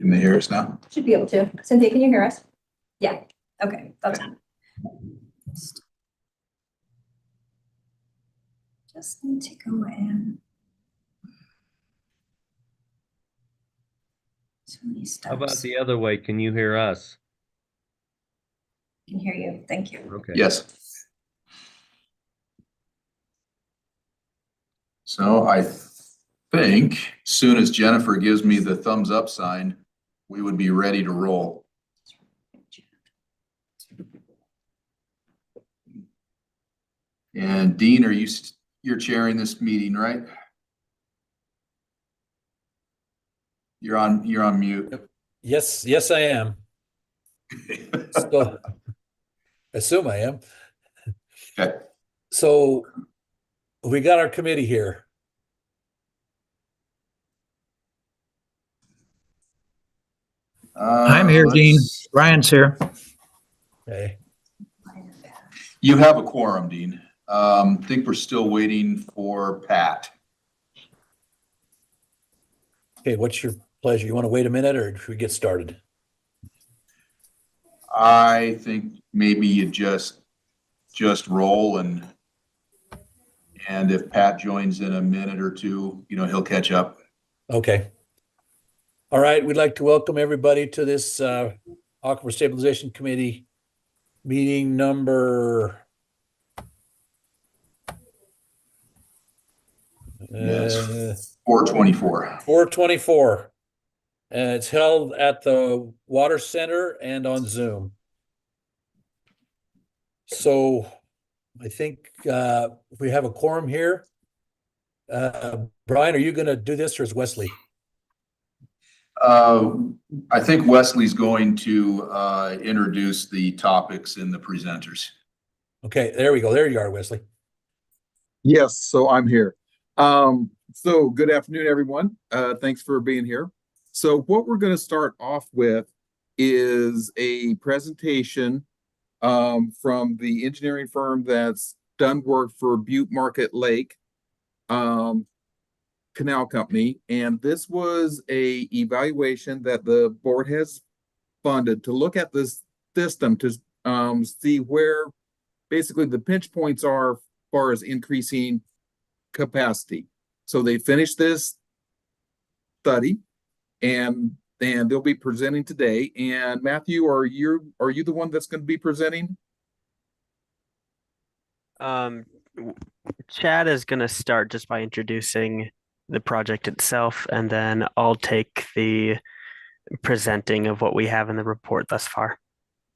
Can they hear us now? Should be able to. Cynthia, can you hear us? Yeah. Okay. That's fine. Just need to go in. So many steps. How about the other way? Can you hear us? I can hear you. Thank you. Okay. Yes. So I think soon as Jennifer gives me the thumbs up sign, we would be ready to roll. And Dean, you're chairing this meeting, right? You're on mute. Yes, I am. So, assume I am. Okay. So we got our committee here. I'm here, Dean. Ryan's here. Okay. You have a quorum, Dean. I think we're still waiting for Pat. Okay, what's your pleasure? You want to wait a minute or should we get started? I think maybe you just roll and if Pat joins in a minute or two, he'll catch up. Okay. All right, we'd like to welcome everybody to this Aquifer Stabilization Committee meeting number Yes. 424. 424. It's held at the Water Center and on Zoom. So I think we have a quorum here. Brian, are you going to do this or is Wesley? I think Wesley's going to introduce the topics and the presenters. Okay, there we go. There you are, Wesley. Yes, so I'm here. So good afternoon, everyone. Thanks for being here. So what we're going to start off with is a presentation from the engineering firm that's done work for Butte Market Lake Canal Company. And this was a evaluation that the board has funded to look at this system to see where basically the pinch points are as far as increasing capacity. So they finished this study and they'll be presenting today. And Matthew, are you the one that's going to be presenting? Chad is going to start just by introducing the project itself, and then I'll take the presenting of what we have in the report thus far.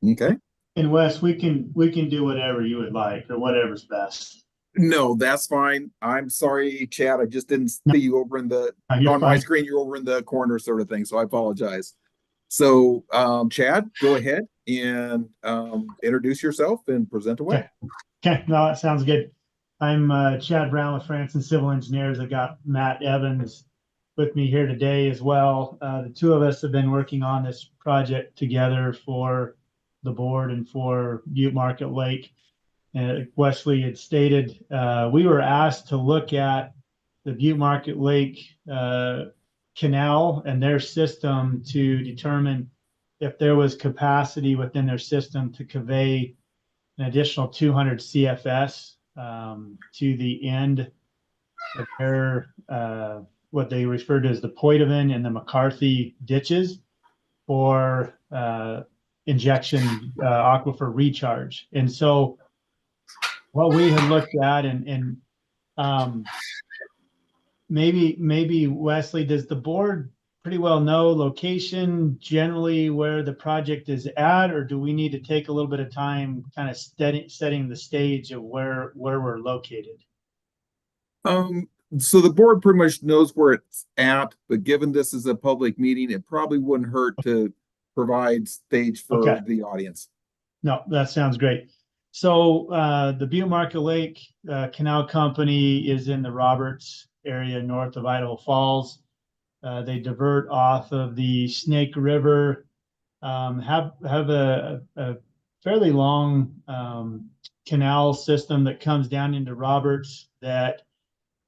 Okay. And Wes, we can do whatever you would like or whatever's best. No, that's fine. I'm sorry, Chad. I just didn't see you over in the on my screen. You're over in the corner, sort of thing. So I apologize. So, Chad, go ahead and introduce yourself and present away. Okay, no, that sounds good. I'm Chad Brown with Franson Civil Engineers. I got Matt Evans with me here today as well. The two of us have been working on this project together for the board and for Butte Market Lake. Wesley had stated we were asked to look at the Butte Market Lake canal and their system to determine if there was capacity within their system to convey an additional 200 CFS to the end of their what they refer to as the Poitevin and the McCarthy ditches for injection aquifer recharge. And so what we had looked at and maybe Wesley, does the board pretty well know location generally where the project is at, or do we need to take a little bit of time kind of setting the stage of where we're located? So the board pretty much knows where it's at, but given this is a public meeting, it probably wouldn't hurt to provide stage for the audience. No, that sounds great. So the Butte Market Lake Canal Company is in the Roberts area north of Idaho Falls. They divert off of the Snake River, have a fairly long canal system that comes down into Roberts that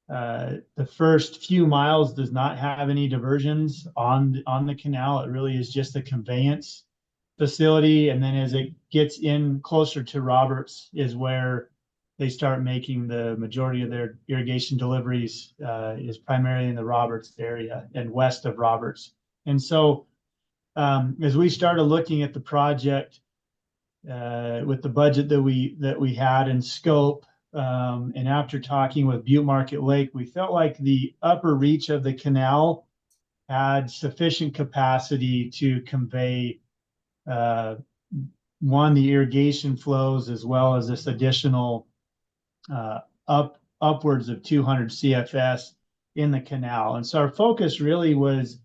The first few miles does not have any diversions on the canal. It really is just a conveyance facility. And then as it gets in closer to Roberts is where they start making the majority of their irrigation deliveries, is primarily in the Roberts area and west of Roberts. And so as we started looking at the project with the budget that we had in scope, and after talking with Butte Market Lake, we felt like the upper reach of the canal had sufficient capacity to convey the irrigation flows as well as this additional upwards of 200 CFS in the canal. And so our focus really was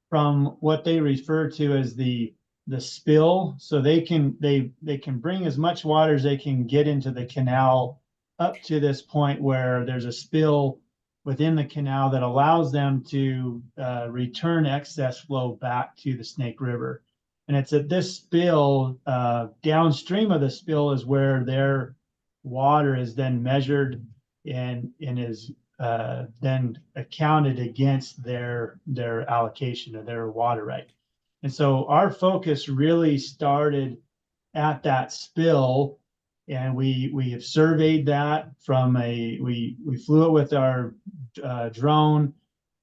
from what they refer to as the spill. So they can bring as much water as they can get into the canal up to this point where there's a spill within the canal that allows them to return excess flow back to the Snake River. And it's at this spill, downstream of the spill is where their water is then measured and is then accounted against their allocation of their water right. And so our focus really started at that spill, and we have surveyed that from we flew it with our drone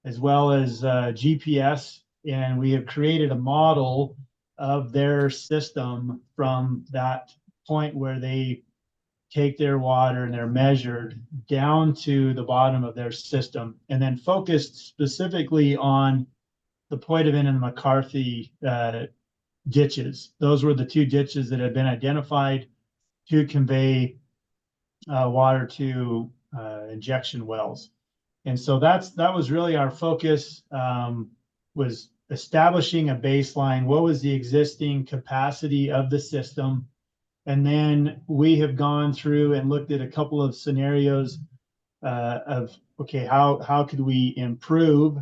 as well as GPS, and we have created a model of their system from that point where they take their water and they're measured down to the bottom of their system, and then focused specifically on the Poitevin and McCarthy ditches. Those were the two ditches that had been identified to convey water to injection wells. And so that was really our focus, was establishing a baseline. What was the existing capacity of the system? And then we have gone through and looked at a couple of scenarios of, okay, how could we improve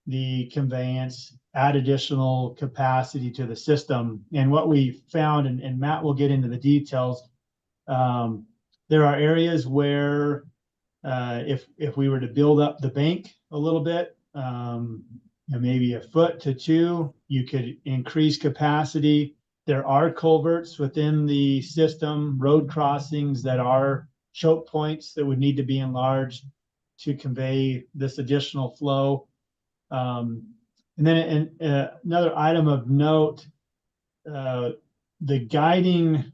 the conveyance, add additional capacity to the system? And what we found, and Matt will get into the details, there are areas where if we were to build up the bank a little bit, maybe a foot to 2, you could increase capacity. There are culverts within the system, road crossings that are choke points that would need to be enlarged to convey this additional flow. And then another item of note, the guiding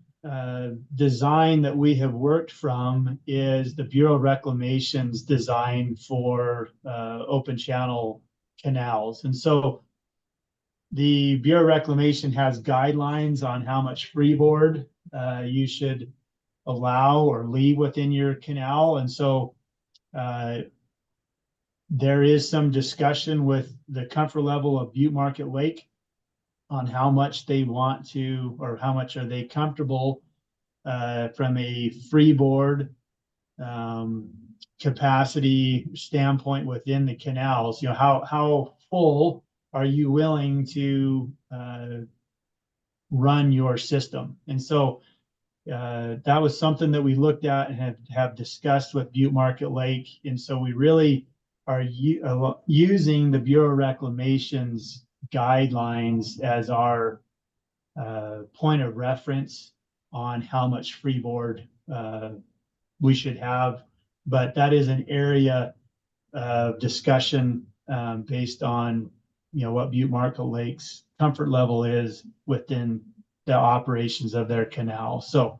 design that we have worked from is the Bureau of Reclamation's design for open channel canals. And so the Bureau of Reclamation has guidelines on how much freeboard you should allow or leave within your canal. And so there is some discussion with the comfort level of Butte Market Lake on how much they want to, or how much are they comfortable from a freeboard capacity standpoint within the canals. You know, how full are you willing to run your system? And so that was something that we looked at and have discussed with Butte Market Lake. And so we really are using the Bureau of Reclamation's guidelines as our point of reference on how much freeboard we should have. But that is an area of discussion based on, you know, what Butte Market Lake's comfort level is within the operations of their canal. So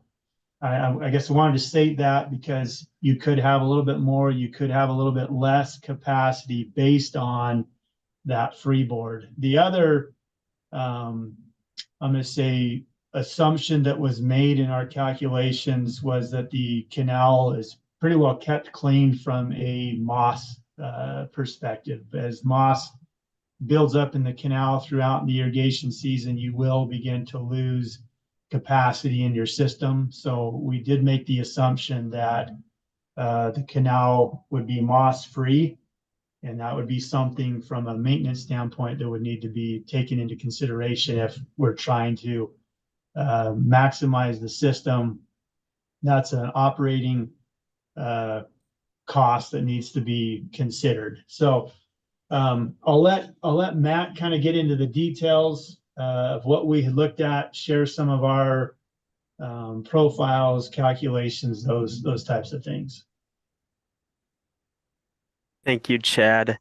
I guess I wanted to state that because you could have a little bit more, you could have a little bit less capacity based on that freeboard. The other, I'm going to say, assumption that was made in our calculations was that the canal is pretty well kept clean from a moss perspective. As moss builds up in the canal throughout the irrigation season, you will begin to lose capacity in your system. So we did make the assumption that the canal would be moss free, and that would be something from a maintenance standpoint that would need to be taken into consideration if we're trying to maximize the system. That's an operating cost that needs to be considered. So I'll let Matt kind of get into the details of what we had looked at, share some of our profiles, calculations, those types of things. Thank you, Chad.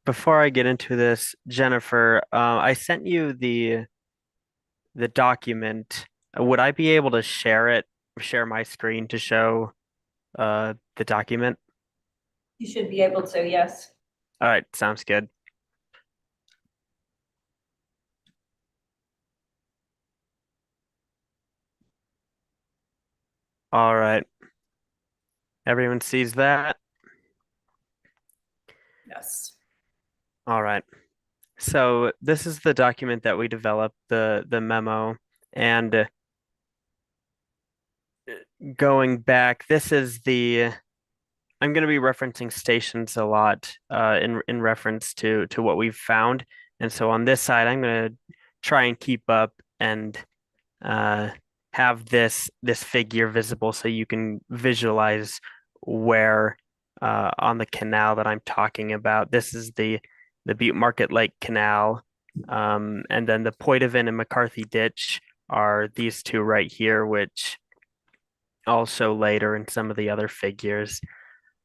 Before I get into this, Jennifer, I sent you the document. Would I be able to share my screen to show the document? You should be able to, yes. All right, sounds good. All right. Everyone sees that? Yes. All right. So this is the document that we developed, the memo, and going back, this is I'm going to be referencing stations a lot in reference to what we've found. And so on this side, I'm going to try and keep up and have this figure visible so you can visualize where on the canal that I'm talking about. This is the Butte Market Lake Canal, and then the Poitevin and McCarthy Ditch are these two right here, which I'll show later in some of the other figures.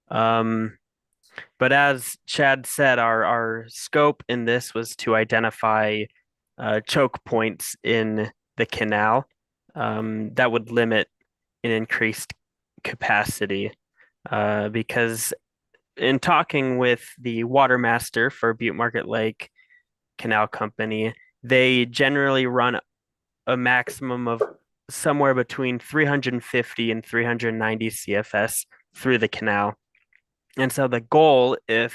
But as Chad said, our scope in this was to identify choke points in the canal that would limit an increased capacity. Because in talking with the water master for Butte Market Lake Canal Company, they generally run a maximum of somewhere between 350 and 390 CFS through the canal. And so the goal, if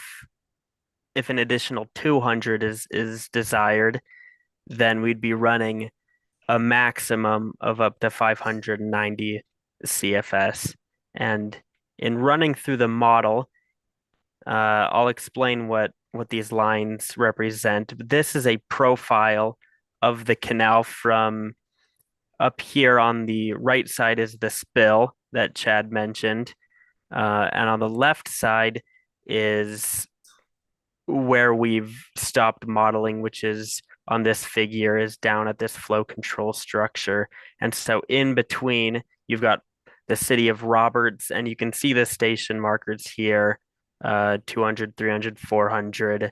an additional 200 is desired, then we'd be running a maximum of up to 590 CFS. And in running through the model, I'll explain what these lines represent. This is a profile of the canal from up here on the right side is the spill that Chad mentioned. And on the left side is where we've stopped modeling, which is on this figure, is down at this flow control structure. And so in between, you've got the city of Roberts, and you can see the station markers here, 200, 300, 400,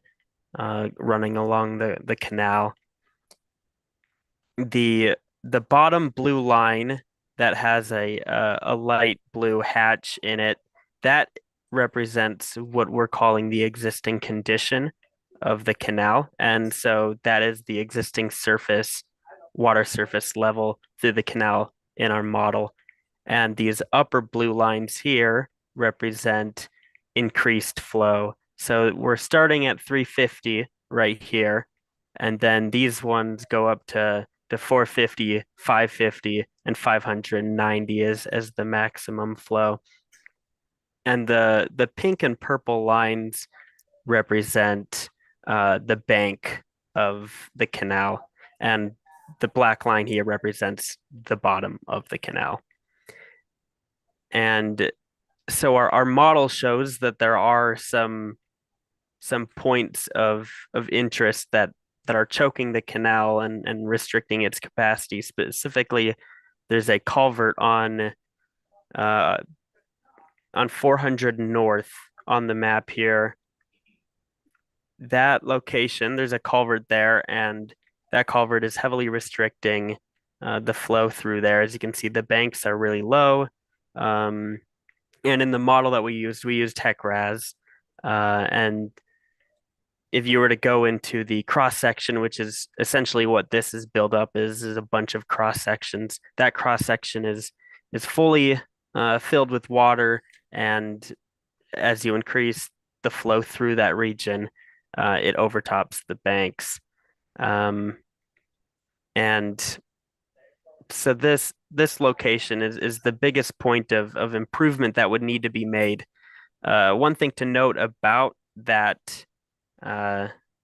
running along the canal. The bottom blue line that has a light blue hatch in it, that represents what we're calling the existing condition of the canal. And so that is the existing water surface level through the canal in our model. And these upper blue lines here represent increased flow. So we're starting at 350 right here. And then these ones go up to 450, 550, and 590 as the maximum flow. And the pink and purple lines represent the bank of the canal, and the black line here represents the bottom of the canal. And so our model shows that there are some points of interest that are choking the canal and restricting its capacity. Specifically, there's a culvert on 400 North on the map here. That location, there's a culvert there, and that culvert is heavily restricting the flow through there. As you can see, the banks are really low. And in the model that we used HEC-RAS. And if you were to go into the cross section, which is essentially what this is built up is a bunch of cross sections. That cross section is fully filled with water, and as you increase the flow through that region, it overtops the banks. And so this location is the biggest point of improvement that would need to be made. One thing to note about that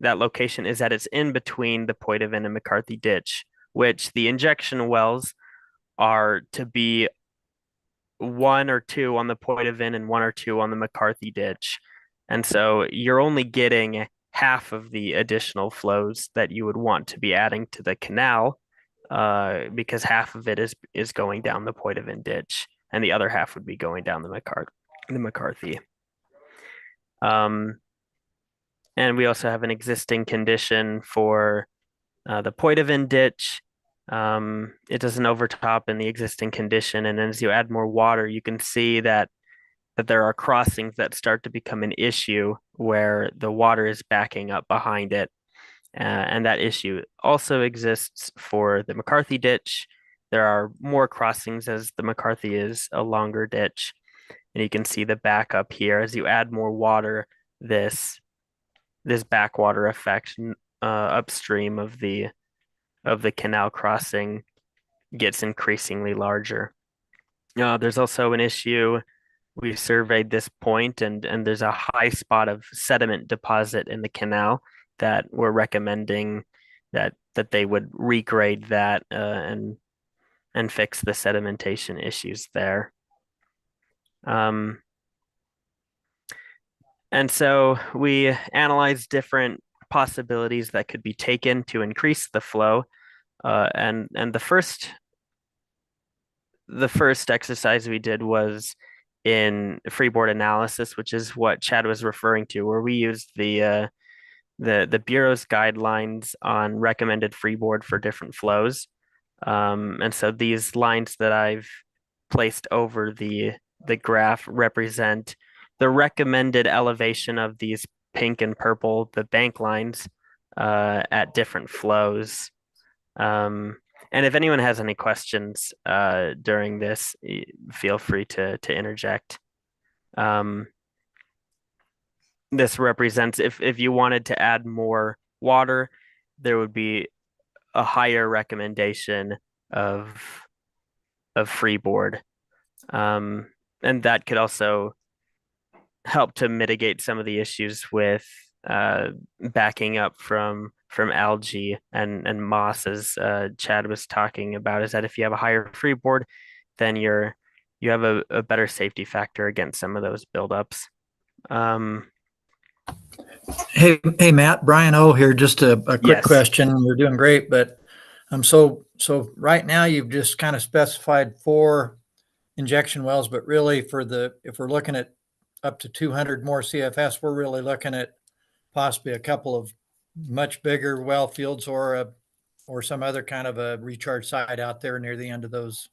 location is that it's in between the Poitevin and McCarthy Ditch, which the injection wells are to be one or two on the Poitevin and one or two on the McCarthy ditch. And so you're only getting half of the additional flows that you would want to be adding to the canal, because half of it is going down the Poitevin ditch, and the other half would be going down the McCarthy. And we also have an existing condition for the Poitevin ditch. It doesn't overtop in the existing condition, and as you add more water, you can see that there are crossings that start to become an issue where the water is backing up behind it. And that issue also exists for the McCarthy ditch. There are more crossings as the McCarthy is a longer ditch. And you can see the backup here. As you add more water, this backwater effect upstream of the canal crossing gets increasingly larger. There's also an issue. We surveyed this point, and there's a high spot of sediment deposit in the canal that we're recommending that they would regrade that and fix the sedimentation issues there. And so we analyzed different possibilities that could be taken to increase the flow. And the first exercise we did was in freeboard analysis, which is what Chad was referring to, where we used the Bureau's guidelines on recommended freeboard for different flows. And so these lines that I've placed over the graph represent the recommended elevation of these pink and purple, the bank lines, at different flows. And if anyone has any questions during this, feel free to interject. This represents if you wanted to add more water, there would be a higher recommendation of freeboard. And that could also help to mitigate some of the issues with backing up from algae and moss, as Chad was talking about, is that if you have a higher freeboard, then you have a better safety factor against some of those buildups. Hey, Matt, Brian O here. Just a quick Yes. question. You're doing great, but so right now you've just kind of specified 4 injection wells, but really if we're looking at up to 200 more CFS, we're really looking at possibly a couple of much bigger well fields or some other kind of a recharge site out there near the end of those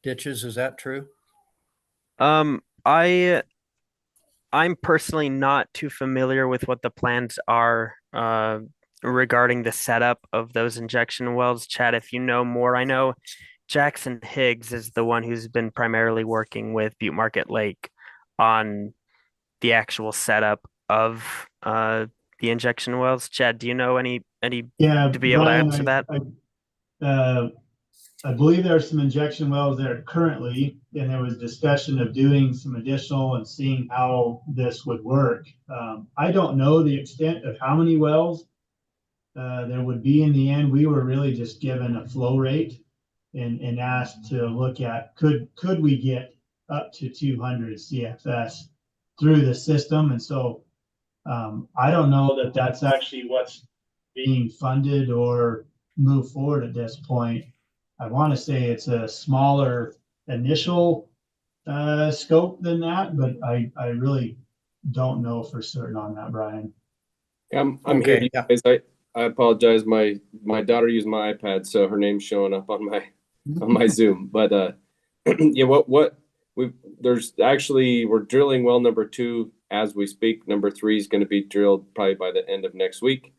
ditches. Is that true? I'm personally not too familiar with what the plans are regarding the setup of those injection wells. Chad, if you know more, I know Jackson Higgs is the one who's been primarily working with Butte Market Lake on the actual setup of the injection wells. Chad, do you know any Yeah, to be able to Brian, answer that? I believe there are some injection wells there currently, and there was discussion of doing some additional and seeing how this would work. I don't know the extent of how many wells there would be in the end. We were really just given a flow rate and asked to look at could we get up to 200 CFS through the system. And so I don't know that that's actually what's being funded or move forward at this point. I want to say it's a smaller initial scope than that, but I really don't know for certain on that, Brian. I'm Okay, here, you yeah. guys. I apologize. My daughter used my iPad, so her name's showing up on my Zoom. But yeah, we're drilling well number 2 as we speak. Number 3 is going to be drilled probably by the end of next week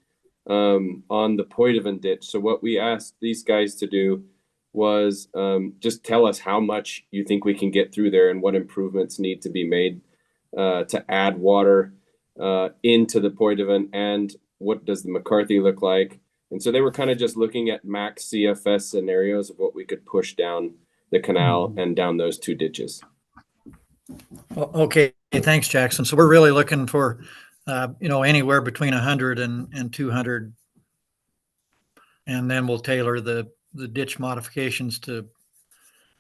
on the Poitevin ditch. So what we asked these guys to do was just tell us how much you think we can get through there and what improvements need to be made to add water into the Poitevin, and what does the McCarthy look like. And so they were kind of just looking at max CFS scenarios of what we could push down the canal and down those 2 ditches. Okay, thanks, Jackson. So we're really looking for, anywhere between 100 and 200. And then we'll tailor the ditch modifications to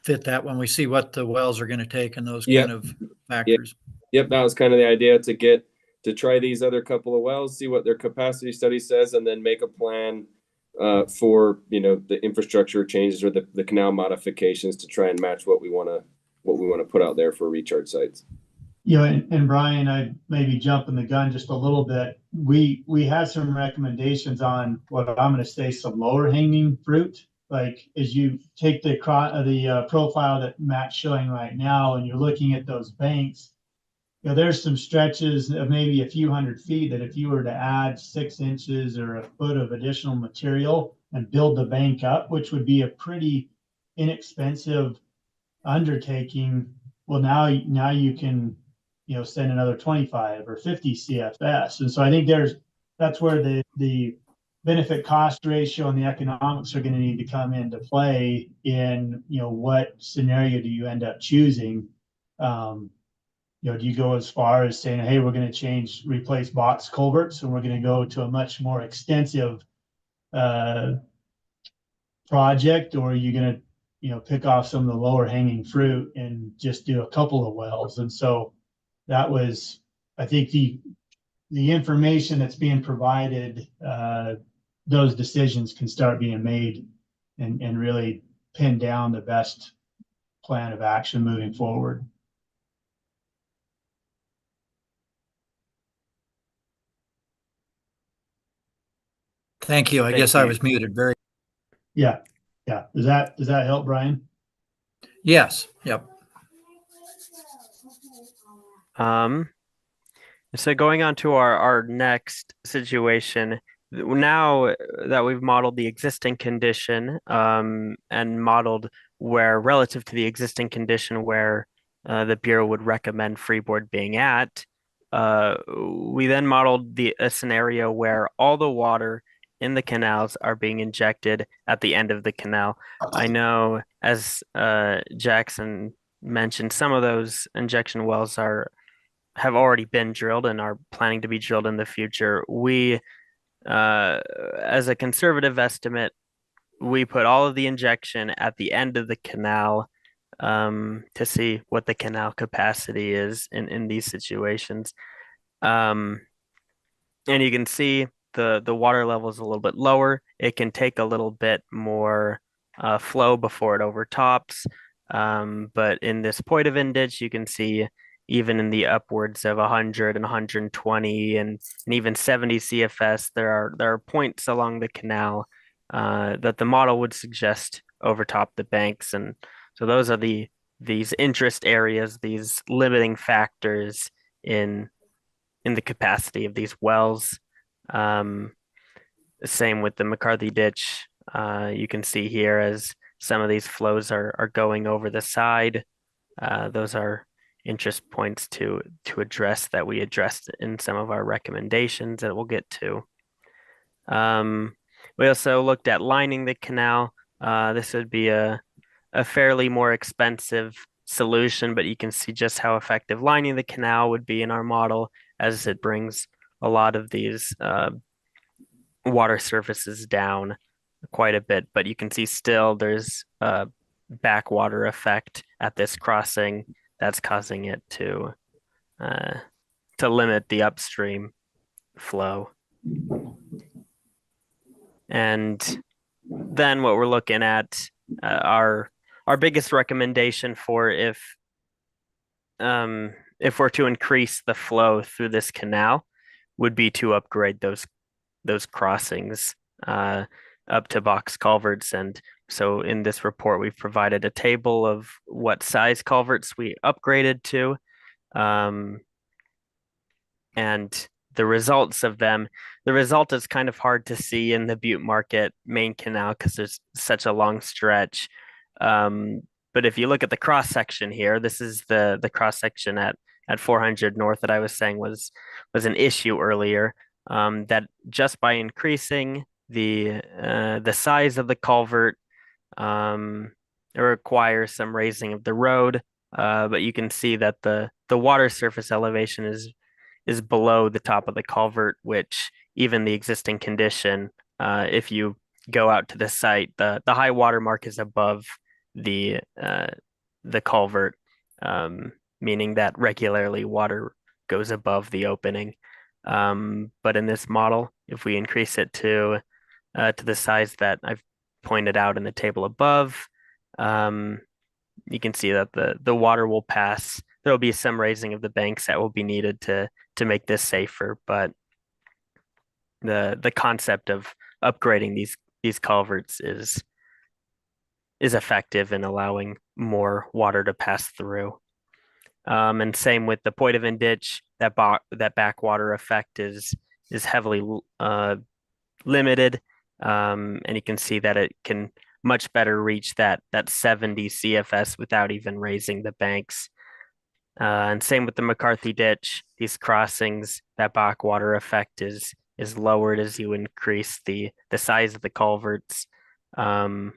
fit that when we see what the wells are going to take and those Yep. kind of factors. Yep, that was kind of the idea, to try these other couple of wells, see what their capacity study says, and then make a plan for, the infrastructure changes or the canal modifications to try and match what we want to put out there for recharge sites. And Brian, I may be jumping the gun just a little bit. We had some recommendations on what I'm gonna say, some lower hanging fruit. Like as you take the profile that Matt's showing right now, and you're looking at those banks, there's some stretches of maybe a few hundred feet that if you were to add 6 inches or a foot of additional material and build the bank up, which would be a pretty inexpensive undertaking. Well, now you can, send another 25 or 50 CFS. And so I think that's where the benefit cost ratio and the economics are going to need to come into play in, what scenario do you end up choosing? Do you go as far as saying, hey, we're going to replace box culverts, and we're going to go to a much more extensive project, or are you going to, pick off some of the lower hanging fruit and just do a couple of wells? And so that was, I think, the information that's being provided, those decisions can start being made and really pin down the best plan of action moving forward. Thank you. I Thank guess I you. was muted. Very. Yeah. Does that help, Brian? Yes. Yep. So going on to our next situation, now that we've modeled the existing condition, and modeled where relative to the existing condition where the Bureau would recommend freeboard being at, we then modeled a scenario where all the water in the canals are being injected at the end of the canal. I know, as Jackson mentioned, some of those injection wells have already been drilled and are planning to be drilled in the future. We, as a conservative estimate, we put all of the injection at the end of the canal, to see what the canal capacity is in these situations. And you can see the water level is a little bit lower. It can take a little bit more flow before it overtops. But in this point of ditch, you can see even in the upwards of 100 and 120 and even 70 CFS, there are points along the canal that the model would suggest overtop the banks. And so those are these interest areas, these limiting factors in the capacity of these wells. Same with the McCarthy ditch. You can see here as some of these flows are going over the side. Those are interest points to address that we addressed in some of our recommendations that we'll get to. We also looked at lining the canal. This would be a fairly more expensive solution, but you can see just how effective lining the canal would be in our model, as it brings a lot of these water surfaces down quite a bit. But you can see still there's a backwater effect at this crossing that's causing it to limit the upstream flow. And then what we're looking at, our biggest recommendation for if we're to increase the flow through this canal would be to upgrade those crossings up to box culverts. And so in this report, we've provided a table of what size culverts we upgraded to, and the results of them. The result is kind of hard to see in the Butte Market main canal because there's such a long stretch. But if you look at the cross section here, this is the cross section at 400 North that I was saying was an issue earlier. That just by increasing the size of the culvert, it requires some raising of the road. But you can see that the water surface elevation is below the top of the culvert, which even the existing condition, if you go out to the site, the high water mark is above the culvert, meaning that regularly water goes above the opening. But in this model, if we increase it to the size that I've pointed out in the table above, you can see that the water will pass. There will be some raising of the banks that will be needed to make this safer, but the concept of upgrading these culverts is effective in allowing more water to pass through. And same with the Poitevin ditch, that backwater effect is heavily limited, and you can see that it can much better reach that 70 CFS without even raising the banks. And same with the McCarthy ditch, these crossings, that backwater effect is lowered as you increase the size of the culverts. And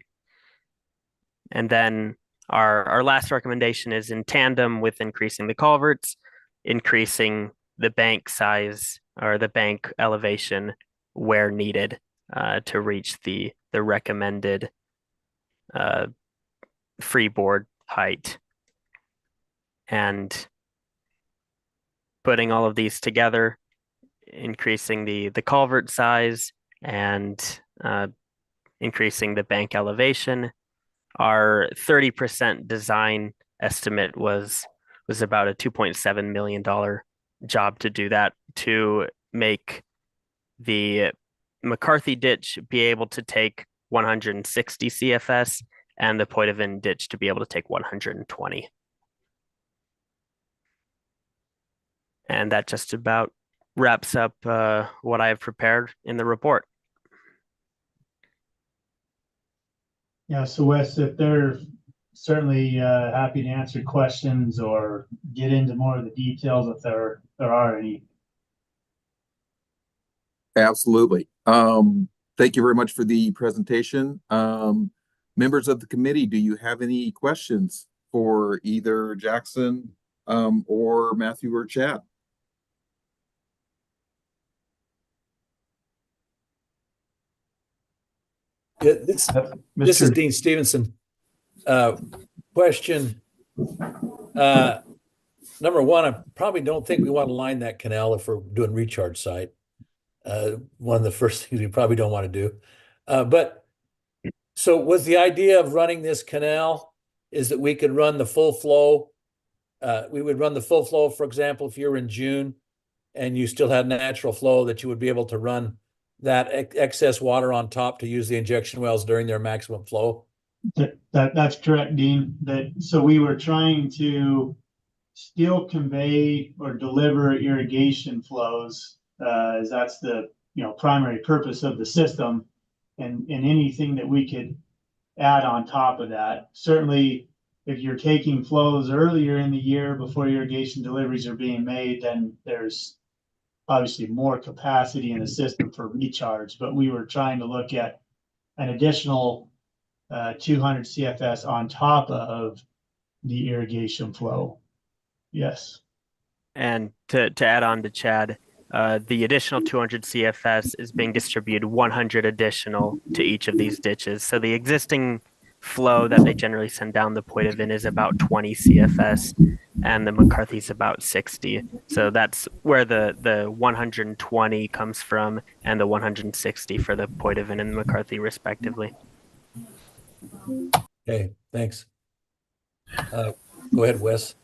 then our last recommendation is in tandem with increasing the culverts, increasing the bank size or the bank elevation where needed to reach the recommended freeboard height. And putting all of these together, increasing the culvert size and increasing the bank elevation, our 30% design estimate was about a $2.7 million job to do that, to make the McCarthy ditch be able to take 160 CFS and the Poitevin ditch to be able to take 120. And that just about wraps up what I have prepared in the report. Yeah, so Wes, if they're certainly happy to answer questions or get into more of the details if there are any. Absolutely. Thank you very much for the presentation. Members of the committee, do you have any questions for either Jackson or Matthew or Chad? Yeah, this is Dean Stevenson. Question. Number one, I probably don't think we want to line that canal if we're doing recharge site. One of the first things we probably don't want to do. But so was the idea of running this canal is that we could run the full flow? We would run the full flow, for example, if you're in June and you still had natural flow, that you would be able to run that excess water on top to use the injection wells during their maximum flow? That's correct, Dean. So we were trying to still convey or deliver irrigation flows, as that's the primary purpose of the system, and anything that we could add on top of that. Certainly, if you're taking flows earlier in the year before irrigation deliveries are being made, then there's obviously more capacity in the system for recharge, but we were trying to look at an additional 200 CFS on top of the irrigation flow. Yes. And to add on to Chad, the additional 200 CFS is being distributed 100 additional to each of these ditches. So the existing flow that they generally send down the Poitevin is about 20 CFS, and the McCarthy's about 60. So that's where the 120 comes from, and the 160 for the Poitevin and the McCarthy respectively. Okay, thanks. Go ahead, Wes.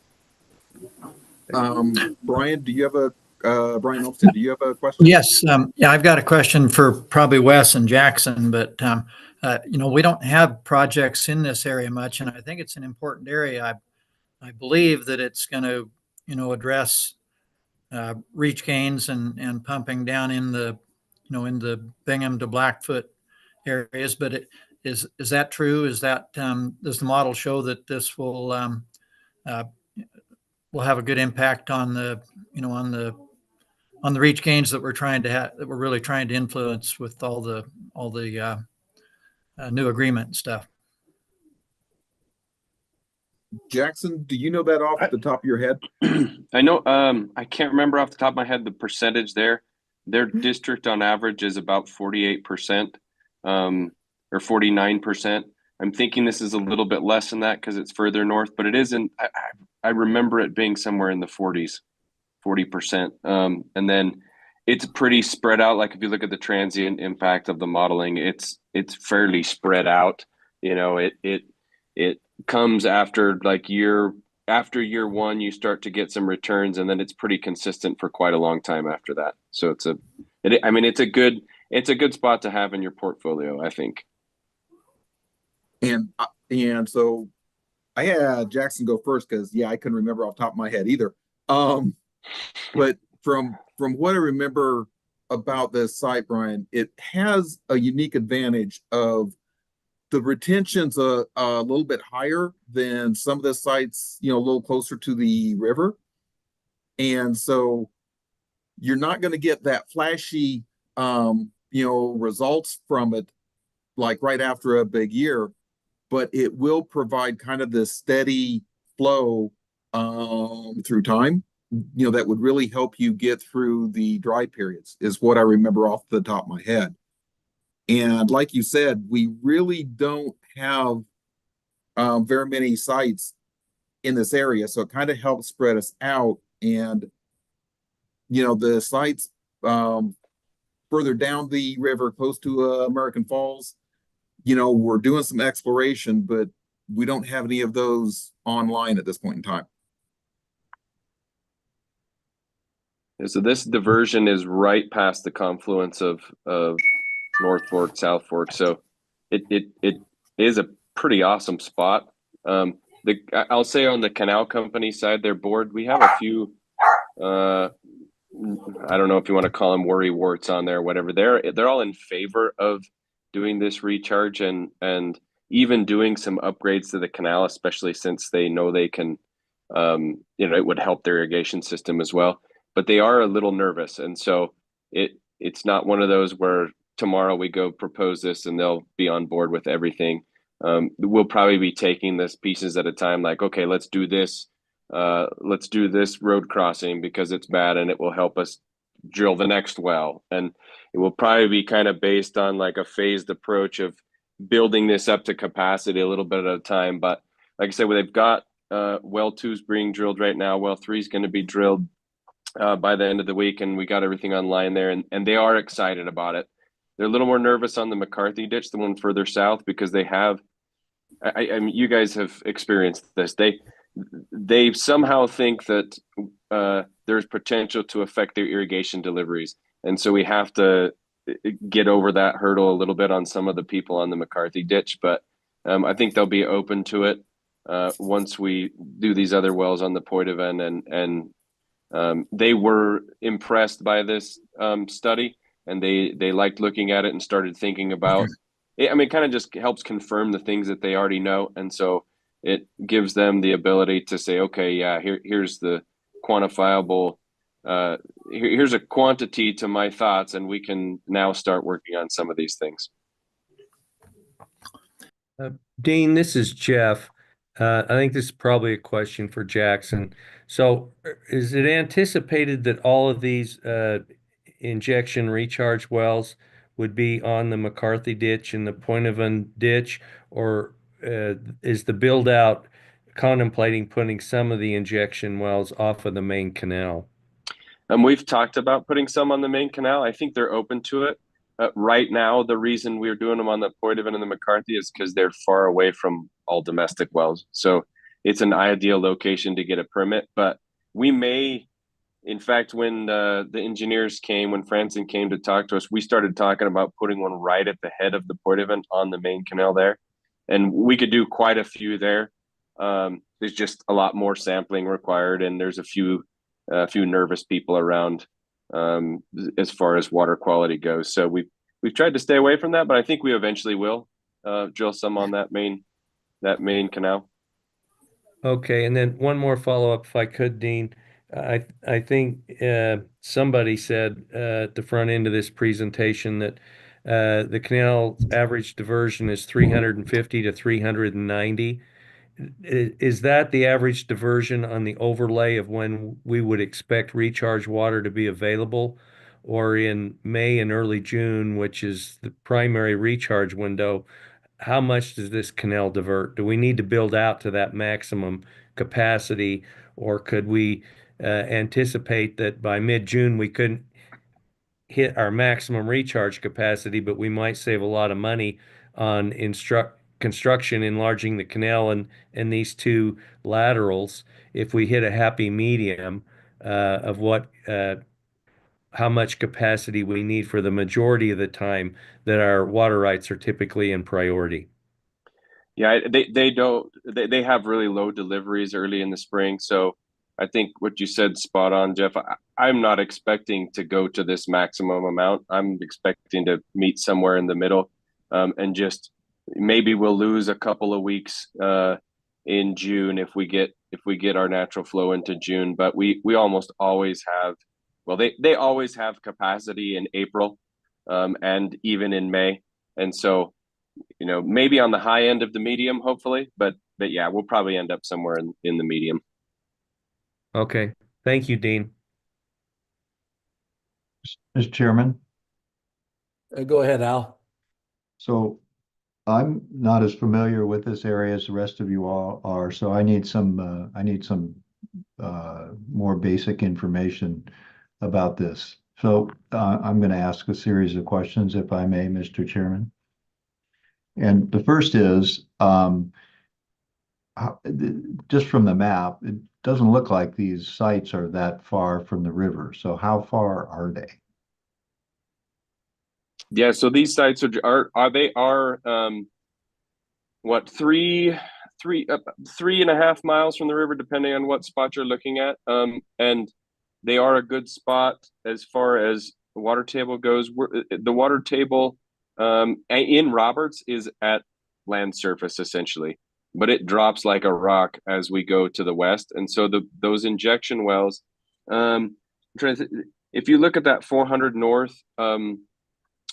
Brian, do you have a Brian Olmstead, do you have a question? Yes, yeah, I've got a question for probably Wes and Jackson, but we don't have projects in this area much, and I think it's an important area. I believe that it's going to, address reach gains and pumping down in the, in the Bingham to Blackfoot areas. But is that true? Is that does the model show that this will have a good impact on the, on the reach gains that we're trying to have, that we're really trying to influence with all the new agreement and stuff? Jackson, do you know that off the top of your head? I know, I can't remember off the top of my head the percentage there. Their district on average is about 48%, or 49%. I'm thinking this is a little bit less than that because it's further north, but it isn't. I remember it being somewhere in the 40%. And then it's pretty spread out. Like if you look at the transient impact of the modeling, it's fairly spread out. You know, it comes after year 1, you start to get some returns, and then it's pretty consistent for quite a long time after that. So it's a good spot to have in your portfolio, I think. And so I had Jackson go first because I couldn't remember off the top of my head either. But from what I remember about this site, Brian, it has a unique advantage of the retention's a little bit higher than some of the sites, a little closer to the river. And so you're not going to get that flashy, results from it like right after a big year, but it will provide kind of this steady flow through time, that would really help you get through the dry periods, is what I remember off the top of my head. And like you said, we really don't have very many sites in this area, so it kind of helps spread us out. And the sites further down the river, close to American Falls, we're doing some exploration, but we don't have any of those online at this point in time. So this diversion is right past the confluence of North Fork, South Fork. So it is a pretty awesome spot. I'll say on the canal company side, their board, we have a few, I don't know if you want to call them worry warts on there, whatever. They're all in favor of doing this recharge and even doing some upgrades to the canal, especially since they know they can, it would help their irrigation system as well. But they are a little nervous, and so it's not one of those where tomorrow we go propose this and they'll be on board with everything. We'll probably be taking this pieces at a time. Like, okay, let's do this road crossing because it's bad and it will help us drill the next well. And it will probably be kind of based on like a phased approach of building this up to capacity a little bit at a time. But like I said, they've got well 2's being drilled right now. Well 3's going to be drilled by the end of the week, and we got everything online there, and they are excited about it. They're a little more nervous on the McCarthy ditch, the one further south, because they have, I mean, you guys have experienced this. They somehow think that there's potential to affect their irrigation deliveries, and so we have to get over that hurdle a little bit on some of the people on the McCarthy ditch. But I think they'll be open to it once we do these other wells on the Poitevin, and they were impressed by this study, and they liked looking at it and started thinking about it. I mean, it kind of just helps confirm the things that they already know. And so it gives them the ability to say, okay, yeah, here's the quantifiable, here's a quantity to my thoughts, and we can now start working on some of these things. Dean, this is Jeff. I think this is probably a question for Jackson. So is it anticipated that all of these injection recharge wells would be on the McCarthy ditch and the Poitevin ditch, or is the build out contemplating putting some of the injection wells off of the main canal? We've talked about putting some on the main canal. I think they're open to it. Right now, the reason we're doing them on the Poitevin and the McCarthy is because they're far away from all domestic wells. So it's an ideal location to get a permit. But we may, in fact, when the engineers came, when Franson came to talk to us, we started talking about putting one right at the head of the Poitevin on the main canal there. And we could do quite a few there. There's just a lot more sampling required, and there's a few nervous people around as far as water quality goes. So we've tried to stay away from that, but I think we eventually will drill some on that main canal. Okay, and then one more follow-up, if I could, Dean. I think somebody said at the front end of this presentation that the canal average diversion is 350 to 390. Is that the average diversion on the overlay of when we would expect recharge water to be available, or in May and early June, which is the primary recharge window? how much does this canal divert? Do we need to build out to that maximum capacity, or could we anticipate that by mid-June we couldn't hit our maximum recharge capacity, but we might save a lot of money on construction, enlarging the canal and these two laterals if we hit a happy medium of how much capacity we need for the majority of the time that our water rights are typically in priority. Yeah, they have really low deliveries early in the spring. So I think what you said spot on, Jeff. I'm not expecting to go to this maximum amount. I'm expecting to meet somewhere in the middle, and just maybe we'll lose a couple of weeks in June if we get our natural flow into June. But we almost always have, well, they always have capacity in April, and even in May, and so maybe on the high end of the medium, hopefully, but yeah, we'll probably end up somewhere in the medium. Okay. Thank you, Dean. Mr. Chairman, Go ahead, Al. so I'm not as familiar with this area as the rest of you all are, so I need some more basic information about this. So I'm going to ask a series of questions, if I may, Mr. Chairman. And the first is, just from the map, it doesn't look like these sites are that far from the river. So how far are they? Yeah, so these sites are what, 3.5 miles from the river, depending on what spot you're looking at. And they are a good spot as far as the water table goes. The water table in Roberts is at land surface essentially, but it drops like a rock as we go to the west. And so those injection wells, if you look at that 400 north,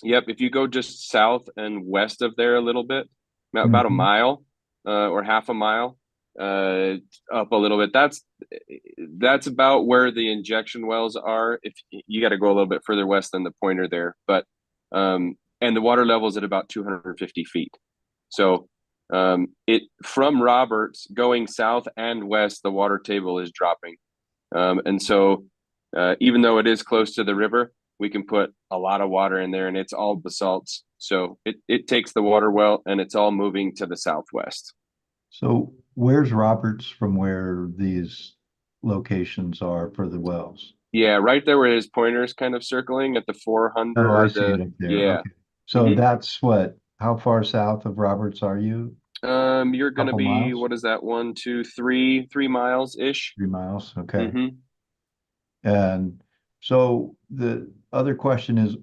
yep, if you go just south and west of there a little bit, about a mile or half a mile up a little bit, that's about where the injection wells are. If you got to go a little bit further west than the pointer there, but and the water level is at about 250 feet. So from Roberts going south and west, the water table is dropping. And so even though it is close to the river, we can put a lot of water in there, and it's all basalts. So it takes the water well, and it's all moving to the southwest. So where's Roberts from where these locations are for the wells? Yeah, right there where his pointer is kind of circling at the 400. Oh, I see it up there. Yeah. Okay. So that's how far south of Roberts are you? You're going to be, miles? what is that? 1, 2, 3 miles ish. 3 miles. Okay. Mm-hmm. And so the other question is,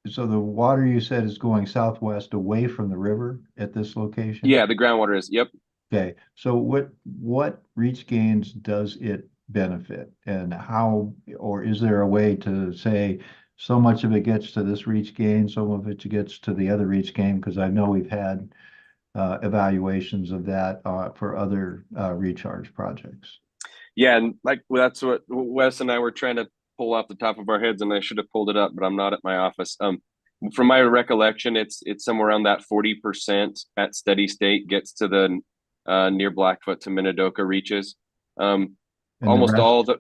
so the water you said is going southwest away from the river at this location? Yeah, the groundwater is. Yep. Okay. So what reach gains does it benefit, and how, or is there a way to say so much of it gets to this reach gain, some of it gets to the other reach gain? Because I know we've had evaluations of that for other recharge projects. Yeah, and that's what Wes and I were trying to pull off the top of our heads, and I should have pulled it up, but I'm not at my office. From my recollection, it's somewhere around that 40% at steady state gets to the near Blackfoot to Minidoka reaches. Almost all the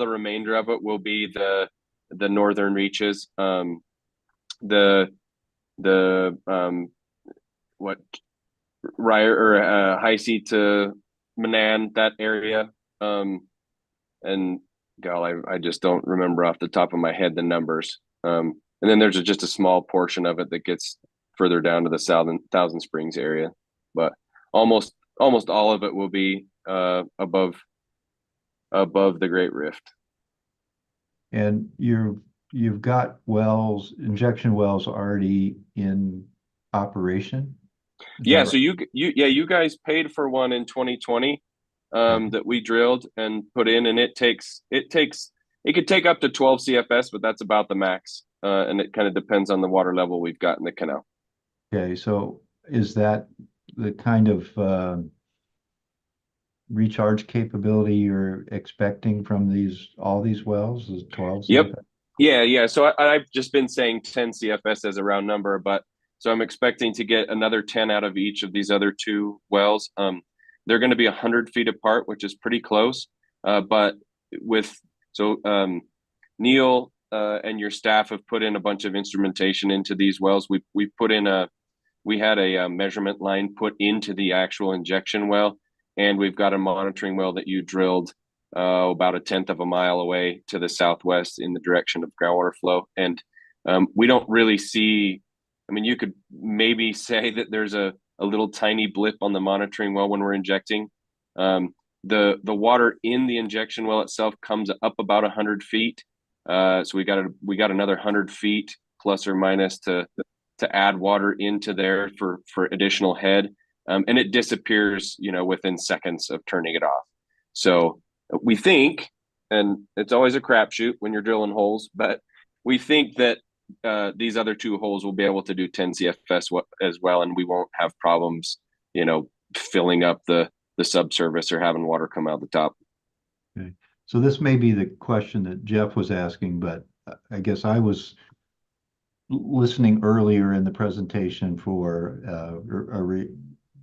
remainder of it will be the northern reaches. Heisey to McMahon, that area. And I just don't remember off the top of my head the numbers. And then there's just a small portion of it that gets further down to the Thousand Springs area, but almost all of it will be above the Great Rift. And you've got injection wells already in operation? Yeah, so you guys paid for one in 2020 that we drilled and put in, and it could take up to 12 CFS, but that's about the max. And it kind of depends on the water level we've got in the canal. Okay, so is that the kind of recharge capability you're expecting from all these wells, is 12 CFS? Yep. Yeah. So I've just been saying 10 CFS as a round number, but so I'm expecting to get another 10 out of each of these other two wells. They're going to be 100 feet apart, which is pretty close. But with Neil and your staff have put in a bunch of instrumentation into these wells. We had a measurement line put into the actual injection well, and we've got a monitoring well that you drilled about 1/10 of a mile away to the southwest in the direction of groundwater flow. And we don't really see, I mean, you could maybe say that there's a little tiny blip on the monitoring well when we're injecting. The water in the injection well itself comes up about 100 feet. So we got another 100 feet plus or minus to add water into there for additional head. And it disappears, within seconds of turning it off. So we think, and it's always a crapshoot when you're drilling holes, but we think that these other two holes will be able to do 10 CFS as well, and we won't have problems, filling up the subsurface or having water come out the top. Okay. So this may be the question that Jeff was asking, but I guess I was listening earlier in the presentation for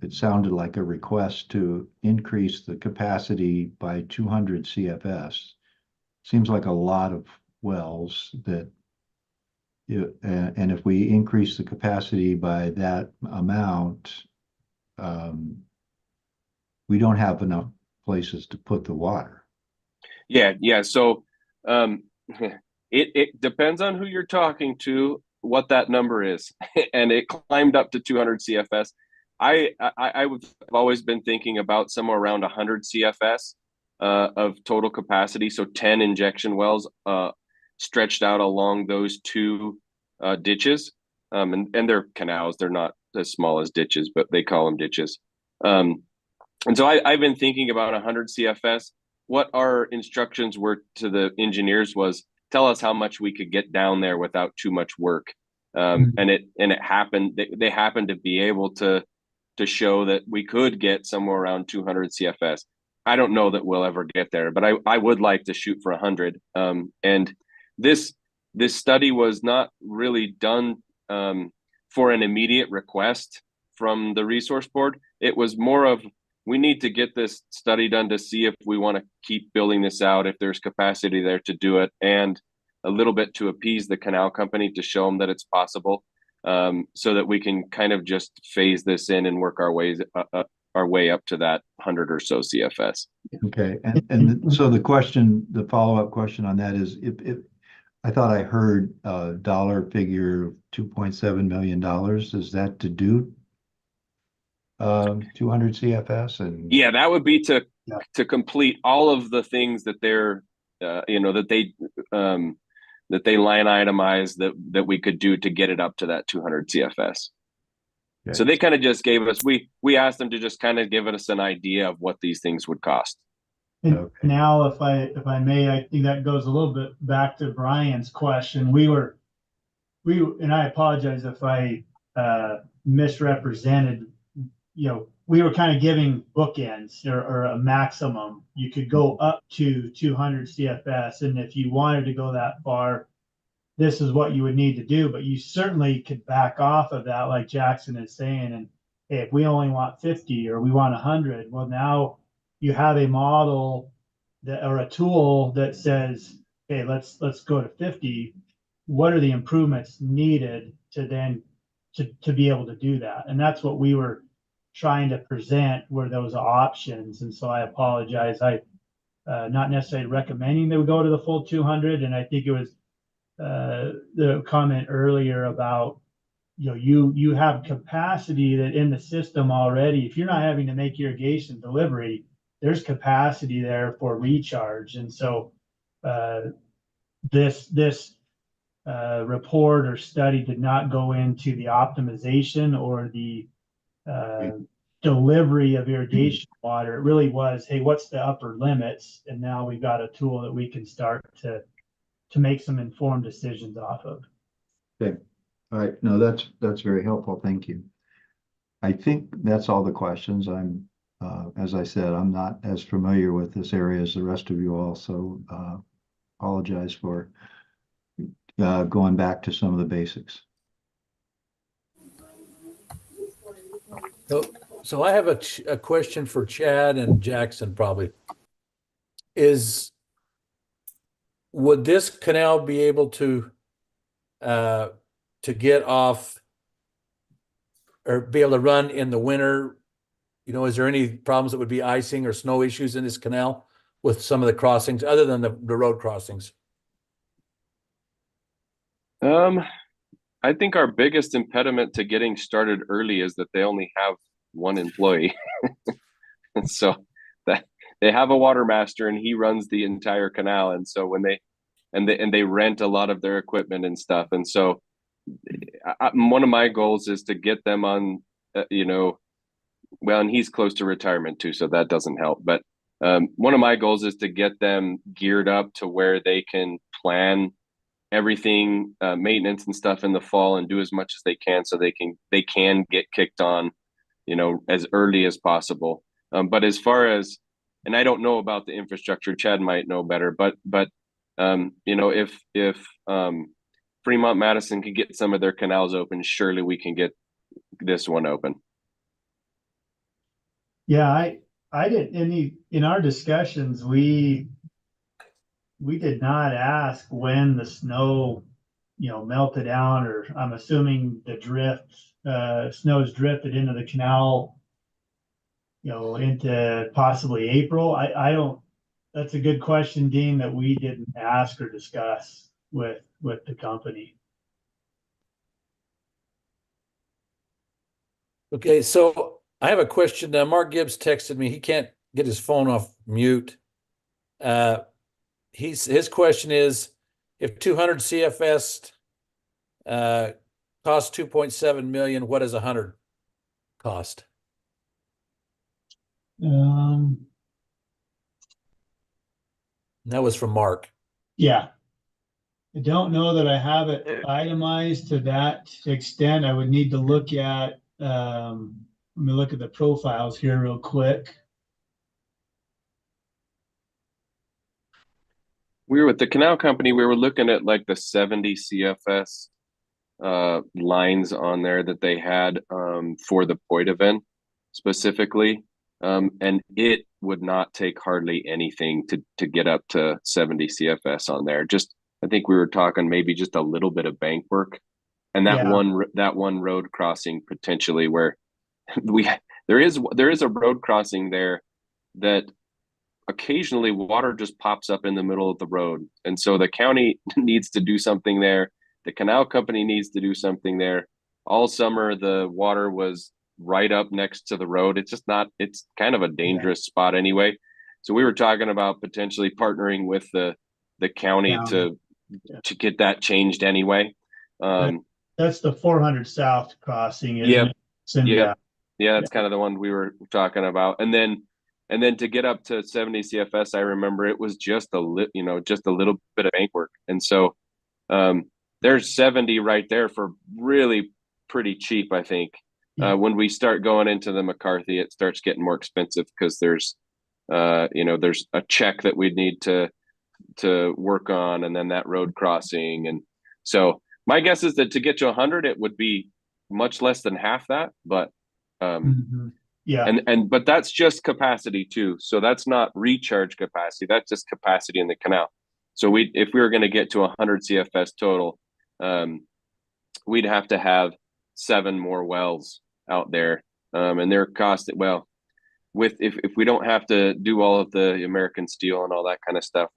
it sounded like a request to increase the capacity by 200 CFS. Seems like a lot of wells that, and if we increase the capacity by that amount, we don't have enough places to put the water. Yeah. So it depends on who you're talking to, what that number is, and it climbed up to 200 CFS. I've always been thinking about somewhere around 100 CFS of total capacity. So 10 injection wells stretched out along those two ditches, and they're canals. They're not as small as ditches, but they call them ditches. And so I've been thinking about 100 CFS. What our instructions were to the engineers was tell us how much we could get down there without too much work. And it happened. They happened to be able to show that we could get somewhere around 200 CFS. I don't know that we'll ever get there, but I would like to shoot for 100. And this study was not really done for an immediate request from the resource board. It was more of, we need to get this study done to see if we want to keep building this out, if there's capacity there to do it, and a little bit to appease the canal company to show them that it's possible, so that we can kind of just phase this in and work our way up to that 100 or so CFS. Okay, and so the follow-up question on that is, if I thought I heard a dollar figure, $2.7 million, is that to do 200 CFS? And yeah, that would be to complete all of the things that they're that they line itemize that we could do to get it up to that 200 CFS. Okay. So they kind of just gave us, we asked them to just kind of give us an idea of what these things would cost. And now, if I may, I think that goes a little bit back to Brian's question. And I apologize if I misrepresented, we were kind of giving bookends or a maximum. You could go up to 200 CFS, and if you wanted to go that far, this is what you would need to do. But you certainly could back off of that, like Jackson is saying. And hey, if we only want 50 or we want 100, well, now you have a model or a tool that says, hey, let's go to 50. What are the improvements needed to then to be able to do that? And that's what we were trying to present, were those options. And so I apologize. I not necessarily recommending that we go to the full 200. And I think it was the comment earlier about, you have capacity that in the system already. If you're not having to make irrigation delivery, there's capacity there for recharge. And so this report or study did not go into the optimization or the delivery of irrigation water. It really was, hey, what's the upper limits? And now we've got a tool that we can start to make some informed decisions off of. Okay. All right. No, that's very helpful. Thank you. I think that's all the questions. I'm, as I said, I'm not as familiar with this area as the rest of you all, so apologize for going back to some of the basics. So I have a question for Chad and Jackson probably. Would this canal be able to get off or be able to run in the winter? You know, is there any problems that would be icing or snow issues in this canal with some of the crossings other than the road crossings? I think our biggest impediment to getting started early is that they only have one employee. And so that they have a water master and he runs the entire canal. And so when they rent a lot of their equipment and stuff. And so one of my goals is to get them on, well, and he's close to retirement too, so that doesn't help. But one of my goals is to get them geared up to where they can plan everything, maintenance and stuff in the fall, and do as much as they can so they can get kicked on, as early as possible. But as far as, and I don't know about the infrastructure, Chad might know better, but if Fremont Madison can get some of their canals open, surely we can get this one open. Yeah, I didn't, in our discussions, we did not ask when the snow, melted down, or I'm assuming the snow's drifted into the canal, into possibly April. I don't, that's a good question, Dean, that we didn't ask or discuss with the company. Okay, so I have a question. Mark Gibbs texted me. He can't get his phone off mute. His question is, if 200 CFS costs 2.7 million, what does 100 cost? That was from Mark. Yeah. I don't know that I have it itemized to that extent. I would need to look at, let me look at the profiles here real quick. We were with the canal company, we were looking at like the 70 CFS lines on there that they had for the Poit event specifically. And it would not take hardly anything to get up to 70 CFS on there. Just, I think we were talking maybe just a little bit of bank work, and that one road crossing potentially where there is a road crossing there that occasionally water just pops up in the middle of the road. And so the county needs to do something there. The canal company needs to do something there. All summer, the water was right up next to the road. It's just not, it's kind of a dangerous spot anyway. So we were talking about potentially partnering with the county to get that changed anyway. That's the 400 South crossing, isn't it? Yeah, that's kind of the one we were talking about. And then to get up to 70 CFS, I remember it was just a little bit of bank work. And so there's 70 right there for really pretty cheap, I think. When we start going into the McCarthy, it starts getting more expensive because there's a check that we'd need to work on, and then that road crossing. And so my guess is that to get to 100, it would be much less than half that, but but that's just capacity too. So that's not recharge capacity. That's just capacity in the canal. So if we were going to get to 100 CFS total, we'd have to have 7 more wells out there. And they're costing, well, if we don't have to do all of the American steel and all that kind of stuff,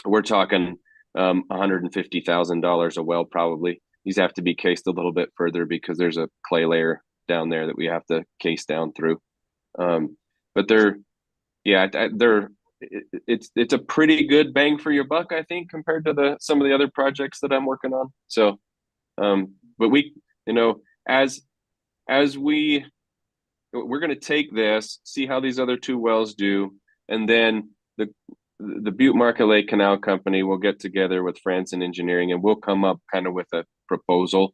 we're talking $150,000 a well probably. These have to be cased a little bit further because there's a clay layer down there that we have to case down through. But it's a pretty good bang for your buck, I think, compared to some of the other projects that I'm working on. So, but we, as we're going to take this, see how these other 2 wells do, and then the Butte Market Lake Canal Company will get together with Franson Engineering, and we'll come up kind of with a proposal,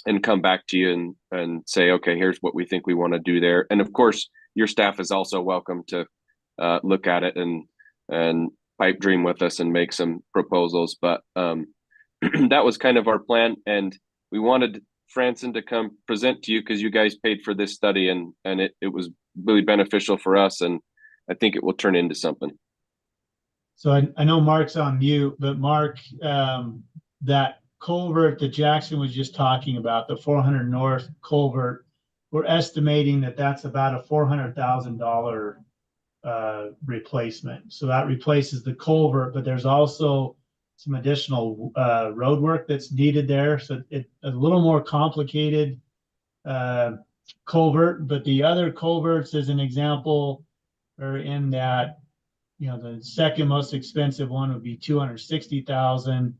and come back to you and say, okay, here's what we think we want to do there. And of course, your staff is also welcome to look at it and pipe dream with us and make some proposals. But that was kind of our plan, and we wanted Franson to come present to you because you guys paid for this study, and it was really beneficial for us, and I think it will turn into something. So I know Mark's on mute, but Mark, that culvert that Jackson was just talking about, the 400 North culvert, we're estimating that that's about a $400,000 replacement. So that replaces the culvert, but there's also some additional road work that's needed there. So it's a little more complicated culvert, but the other culverts, as an example, are in that, the second most expensive one would be $260,000,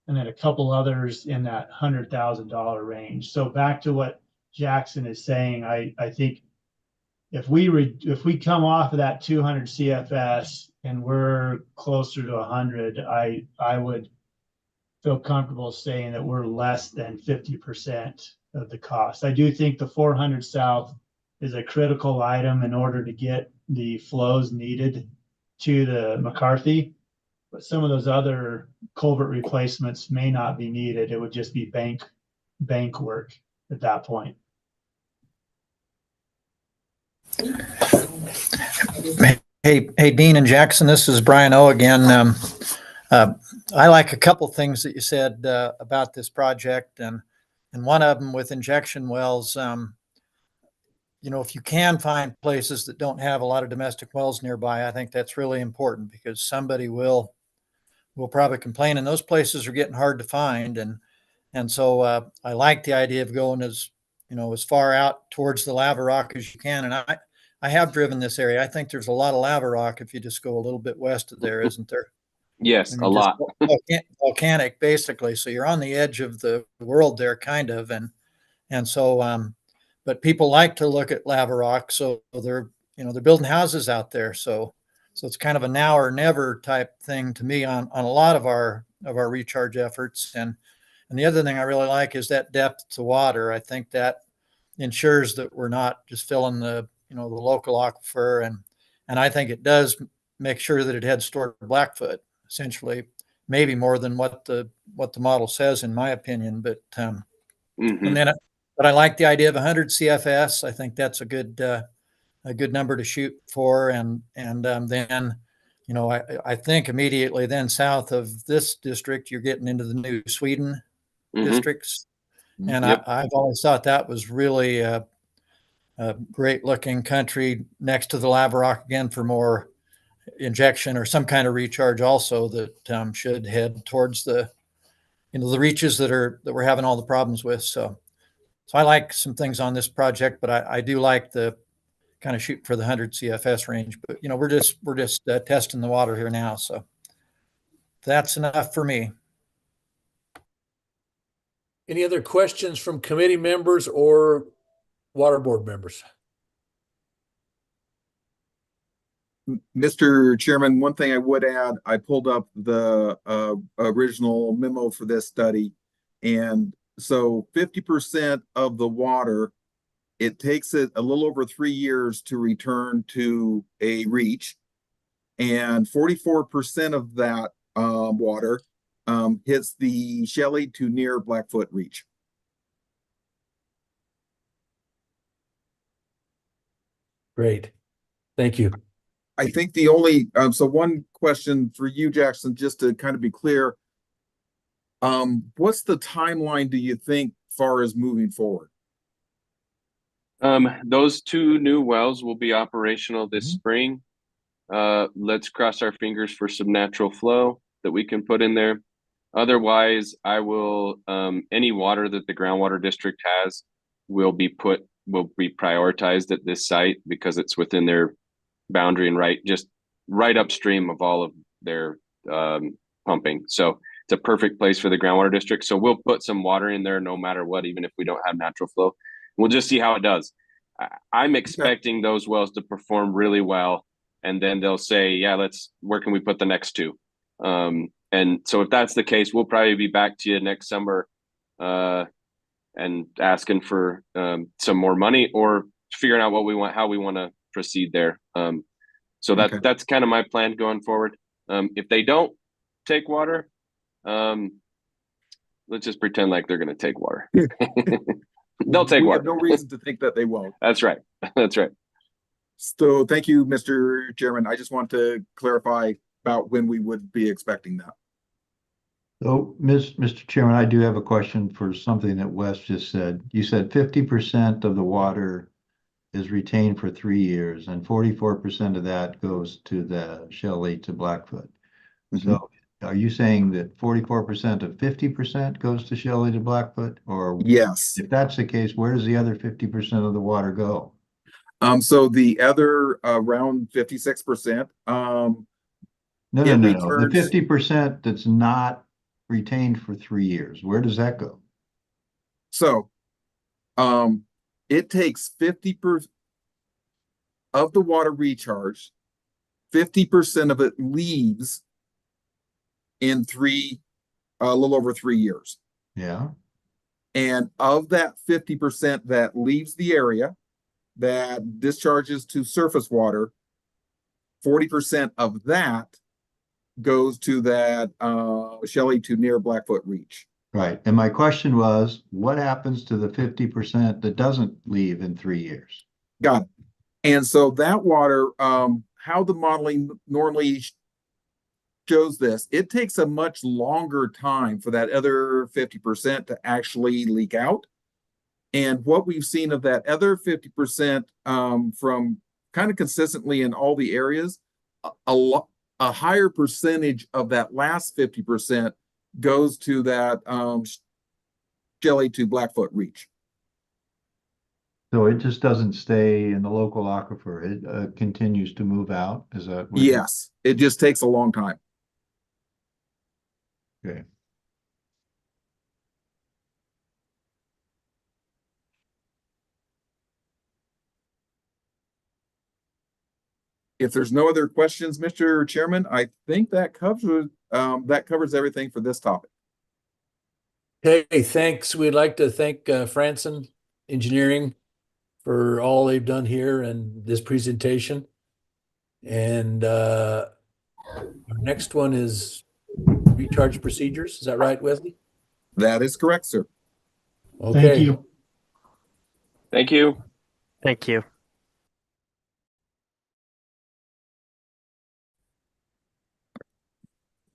and then a couple others in that $100,000 range. So back to what Jackson is saying, I think if we come off of that 200 CFS and we're closer to 100, I would feel comfortable saying that we're less than 50% of the cost. I do think the 400 South is a critical item in order to get the flows needed to the McCarthy, but some of those other culvert replacements may not be needed. It would just be bank work at that point. Hey, Dean and Jackson, this is Brian O again. I like a couple things that you said about this project, and one of them with injection wells. If you can find places that don't have a lot of domestic wells nearby, I think that's really important, because somebody will probably complain, and those places are getting hard to find. And so I like the idea of going as far out towards the lava rock as you can. And I have driven this area. I think there's a lot of lava rock if you just go a little bit west of there, isn't there? Yes, I mean, a lot. volcanic, basically. So you're on the edge of the world there, kind of. And so, but people like to look at lava rock, so they're building houses out there. So it's kind of a now or never type thing to me on a lot of our recharge efforts. And the other thing I really like is that depth to water. I think that ensures that we're not just filling the local aquifer, and I think it does make sure that it heads toward Blackfoot, essentially, maybe more than what the model says, in my opinion. But and then, but I like the idea of 100 CFS. I think that's a good number to shoot for, and then I think immediately then south of this district, you're getting into the new Sweden districts, and Yep. I've always thought that was really a great looking country next to the lava rock again for more injection or some kind of recharge also that should head towards the the reaches that we're having all the problems with. So I like some things on this project, but I do like the kind of shoot for the 100 CFS range. But we're just testing the water here now, so that's enough for me. Any other questions from committee members or water board members? Mr. Chairman, one thing I would add, I pulled up the original memo for this study. And so 50% of the water, it takes it a little over 3 years to return to a reach. And 44% of that water hits the Shelley to near Blackfoot reach. Great. Thank you. I think the only, so one question for you, Jackson, just to kind of be clear, what's the timeline do you think far as moving forward? Those 2 new wells will be operational this spring. Let's cross our fingers for some natural flow that we can put in there. Otherwise, I will, any water that the groundwater district has will be prioritized at this site because it's within their boundary and just right upstream of all of their pumping. So it's a perfect place for the groundwater district. So we'll put some water in there no matter what, even if we don't have natural flow. We'll just see how it does. I'm expecting those wells to perform really well, and then they'll say, yeah, where can we put the next 2? And so if that's the case, we'll probably be back to you next summer and asking for some more money or figuring out what we want, how we want to proceed there. So that's kind of my plan going forward. If they don't take water, let's just pretend like they're going to take water. They'll take We water. have no reason to think that they won't. That's right. That's right. So thank you, Mr. Chairman. I just want to clarify about when we would be expecting that. So, Mr. Chairman, I do have a question for something that Wes just said. You said 50% of the water is retained for 3 years and 44% of that goes to the Shelley to Blackfoot. So are you saying that 44% of 50% goes to Shelley to Blackfoot? Or Yes. if that's the case, where does the other 50% of the water go? So the other around 56%, No. It The returns- 50% that's not retained for 3 years, where does that go? so it takes 50% of the water recharge, 50% of it leaves in a little over 3 years. Yeah, And of that 50% that leaves the area, that discharges to surface water, 40% of that goes to that Shelley to near Blackfoot Reach. right. And my question was, what happens to the 50% that doesn't leave in 3 years? Got it. And so that water, how the modeling normally shows this, it takes a much longer time for that other 50% to actually leak out. And what we've seen of that other 50% from kind of consistently in all the areas, a higher percentage of that last 50% goes to that Shelley to Blackfoot Reach. So it just doesn't stay in the local aquifer, it continues to move out, is that? What Yes, it just takes a long time. Okay. If there's no other questions, Mr. Chairman, I think that covers everything for this topic. Okay, thanks. We'd like to thank Franson Engineering for all they've done here and this presentation. And our next one is recharge procedures. Is that right, Wesley? That is correct, sir. Okay. Thank you. Thank you. Thank you.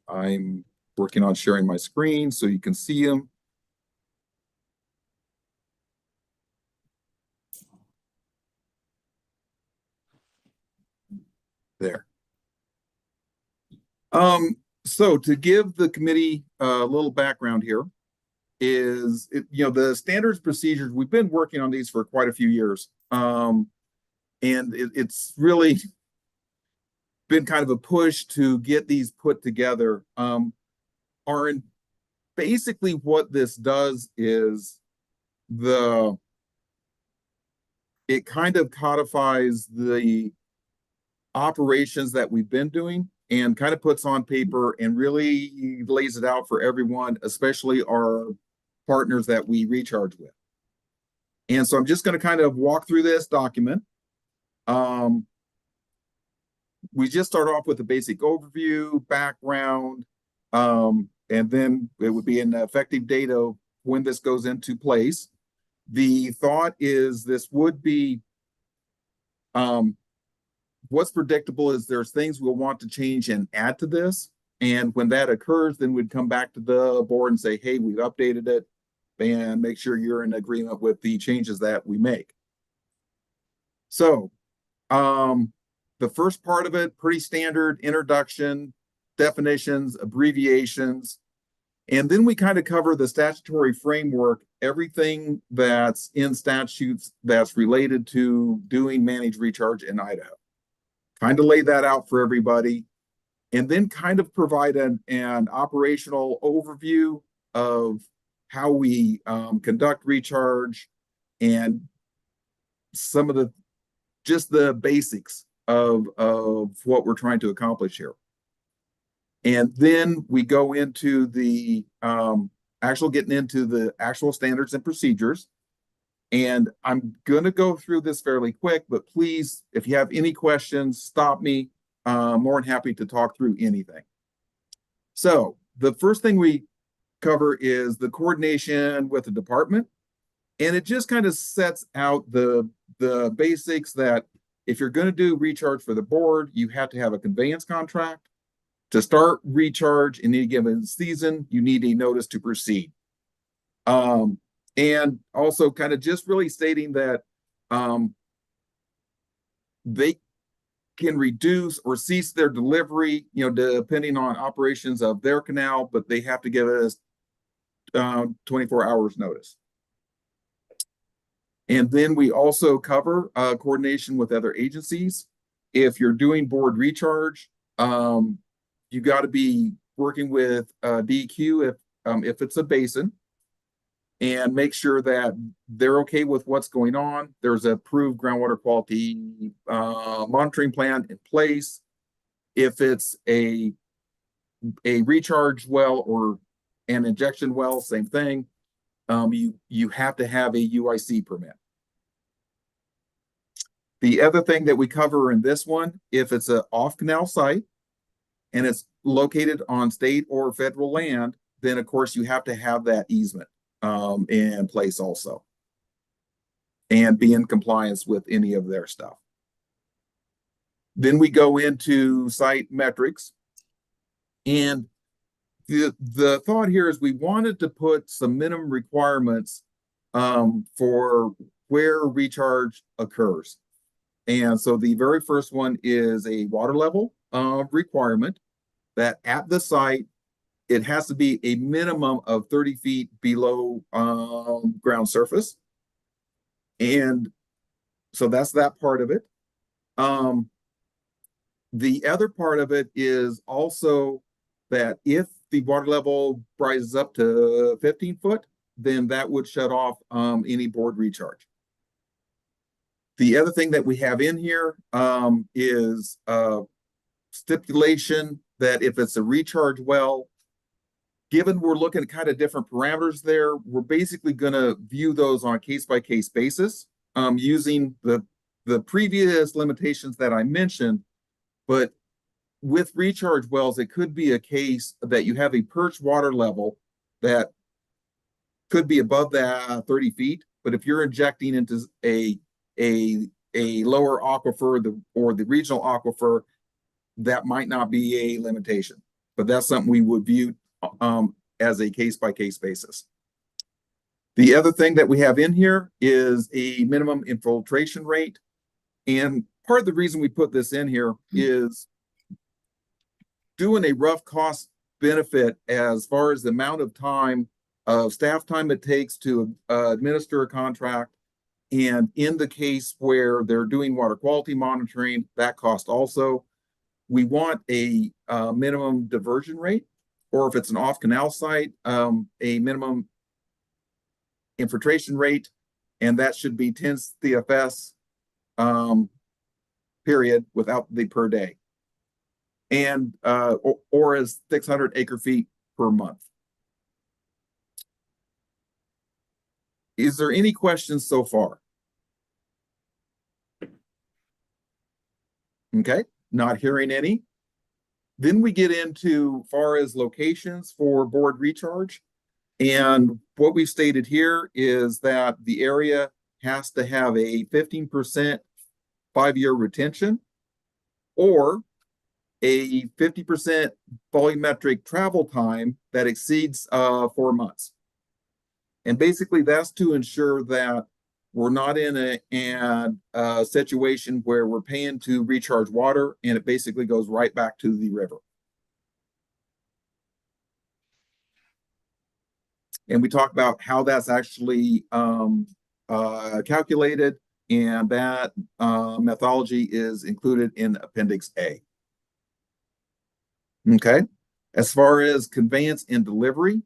I'm working on sharing my screen so you can see them. There. So to give the committee a little background here is, the standards procedures, we've been working on these for quite a few years. And it's really been kind of a push to get these put together. Basically what this does is it kind of codifies the operations that we've been doing and kind of puts on paper and really lays it out for everyone, especially our partners that we recharge with. And so I'm just going to kind of walk through this document. We just start off with a basic overview, background, and then it would be an effective date of when this goes into place. The thought is this would be, what's predictable is there's things we'll want to change and add to this. And when that occurs, then we'd come back to the board and say, hey, we've updated it, and make sure you're in agreement with the changes that we make. So, the first part of it, pretty standard introduction, definitions, abbreviations, and then we kind of cover the statutory framework, everything that's in statutes that's related to doing managed recharge in Idaho. Kind of lay that out for everybody, and then kind of provide an operational overview of how we conduct recharge and some of just the basics of what we're trying to accomplish here. And then we go into the getting into the actual standards and procedures. And I'm going to go through this fairly quick, but please, if you have any questions, stop me. more than happy to talk through anything. So the first thing we cover is the coordination with the department. And it just kind of sets out the basics that if you're going to do recharge for the board, you have to have a conveyance contract. To start recharge in any given season, you need a notice to proceed. And also kind of just really stating that they can reduce or cease their delivery, depending on operations of their canal, but they have to give us 24 hours notice. And then we also cover coordination with other agencies. If you're doing board recharge, you got to be working with DEQ if it's a basin, and make sure that they're okay with what's going on. There's an approved groundwater quality monitoring plan in place. If it's a recharge well or an injection well, same thing. You have to have a UIC permit. The other thing that we cover in this one, if it's an off-canal site and it's located on state or federal land, then of course you have to have that easement in place also, and be in compliance with any of their stuff. Then we go into site metrics, and the thought here is we wanted to put some minimum requirements for where recharge occurs. And so the very first one is a water level requirement that at the site, it has to be a minimum of 30 feet below ground surface. And so that's that part of it. The other part of it is also that if the water level rises up to 15 foot, then that would shut off any board recharge. The other thing that we have in here is stipulation that if it's a recharge well, given we're looking at kind of different parameters there, we're basically going to view those on a case-by-case basis using the previous limitations that I mentioned. But with recharge wells, it could be a case that you have a perched water level that could be above that 30 feet. But if you're injecting into a lower aquifer or the regional aquifer, that might not be a limitation. But that's something we would view as a case-by-case basis. The other thing that we have in here is a minimum infiltration rate. And part of the reason we put this in here is doing a rough cost benefit as far as the amount of time of staff time it takes to administer a contract. And in the case where they're doing water quality monitoring, that cost also. We want a minimum diversion rate, or if it's an off-canal site, a minimum infiltration rate, and that should be 10 CFS period without the per day, and or as 600 acre feet per month. Is there any questions so far? Okay, not hearing any. Then we get into far as locations for board recharge. And what we've stated here is that the area has to have a 15% 5-year retention or a 50% volumetric travel time that exceeds 4 months. And basically that's to ensure that we're not in a situation where we're paying to recharge water and it basically goes right back to the river. And we talk about how that's actually calculated, and that methodology is included in Appendix A. Okay, as far as conveyance and delivery,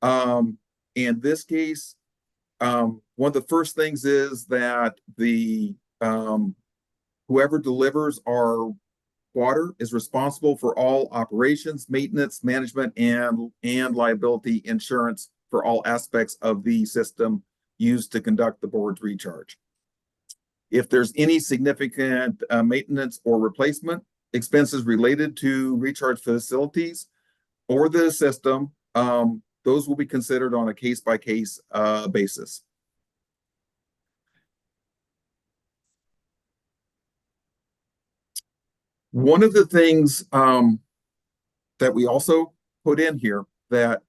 in this case, one of the first things is that the whoever delivers our water is responsible for all operations, maintenance, management, and liability insurance for all aspects of the system used to conduct the board's recharge. If there's any significant maintenance or replacement, expenses related to recharge facilities or the system, those will be considered on a case-by-case basis. One of the things that we also put in here, that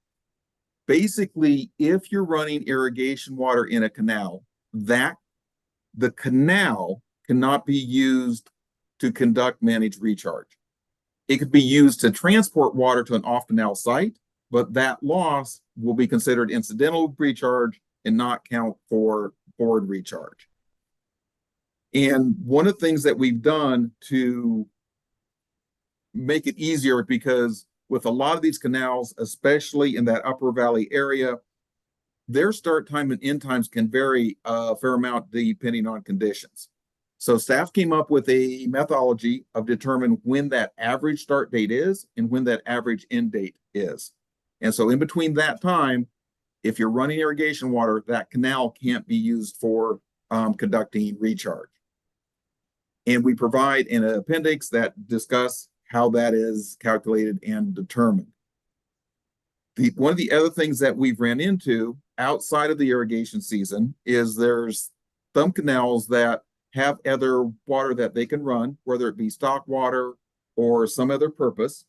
basically if you're running irrigation water in a canal, that the canal cannot be used to conduct managed recharge. It could be used to transport water to an off-canal site, but that loss will be considered incidental recharge and not count for board recharge. And one of the things that we've done to make it easier, because with a lot of these canals, especially in that upper valley area, their start time and end times can vary a fair amount depending on conditions. So staff came up with a methodology of determining when that average start date is and when that average end date is. And so in between that time, if you're running irrigation water, that canal can't be used for conducting recharge. And we provide an appendix that discuss how that is calculated and determined. One of the other things that we've ran into outside of the irrigation season is there's some canals that have other water that they can run, whether it be stock water or some other purpose.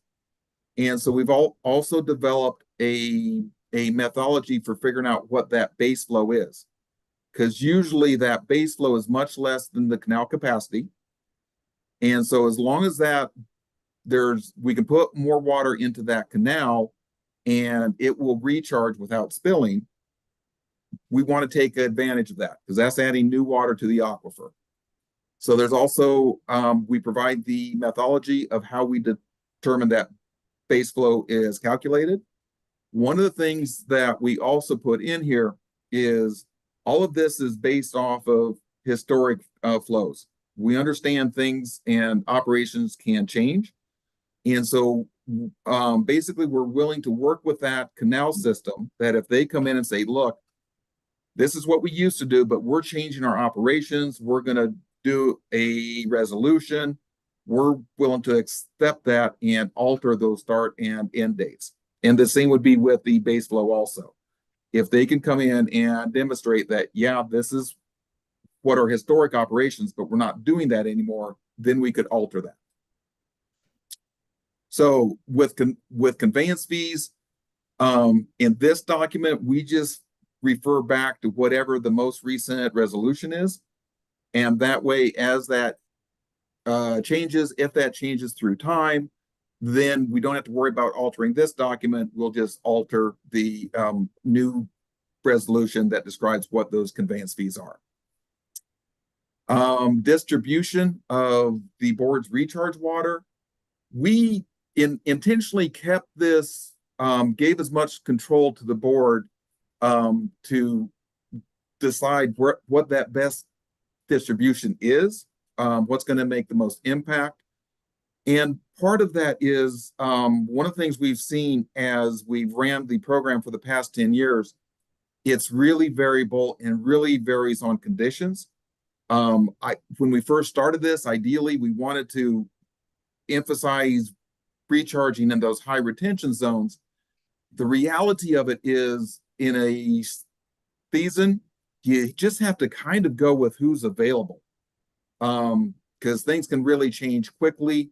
And so we've also developed a methodology for figuring out what that base flow is. Because usually that base flow is much less than the canal capacity. And so as long as that we can put more water into that canal and it will recharge without spilling, we want to take advantage of that because that's adding new water to the aquifer. So there's also, we provide the methodology of how we determine that base flow is calculated. One of the things that we also put in here is all of this is based off of historic flows. We understand things and operations can change. And so basically we're willing to work with that canal system that if they come in and say, look, this is what we used to do, but we're changing our operations. We're going to do a resolution. We're willing to accept that and alter those start and end dates. And the same would be with the base flow also. If they can come in and demonstrate that, yeah, this is what are historic operations, but we're not doing that anymore, then we could alter that. So with conveyance fees, in this document, we just refer back to whatever the most recent resolution is. And that way, as that changes, if that changes through time, then we don't have to worry about altering this document. We'll just alter the new resolution that describes what those conveyance fees are. Distribution of the board's recharge water. We intentionally kept this, gave as much control to the board to decide what that best distribution is, what's going to make the most impact. And part of that is one of the things we've seen as we've ran the program for the past 10 years, it's really variable and really varies on conditions. When we first started this, ideally, we wanted to emphasize recharging in those high retention zones. The reality of it is in a season, you just have to kind of go with who's available. Because things can really change quickly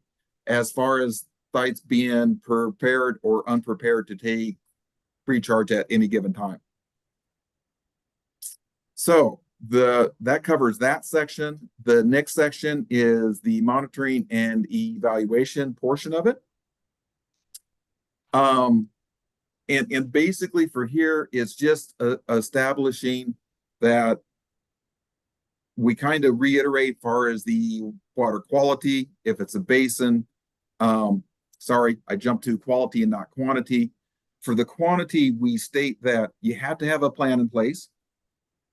as far as sites being prepared or unprepared to take recharge at any given time. So that covers that section. The next section is the monitoring and evaluation portion of it. And basically for here, it's just establishing that we kind of reiterate far as the water quality, if it's a basin. Sorry, I jumped to quality and not quantity. For the quantity, we state that you have to have a plan in place.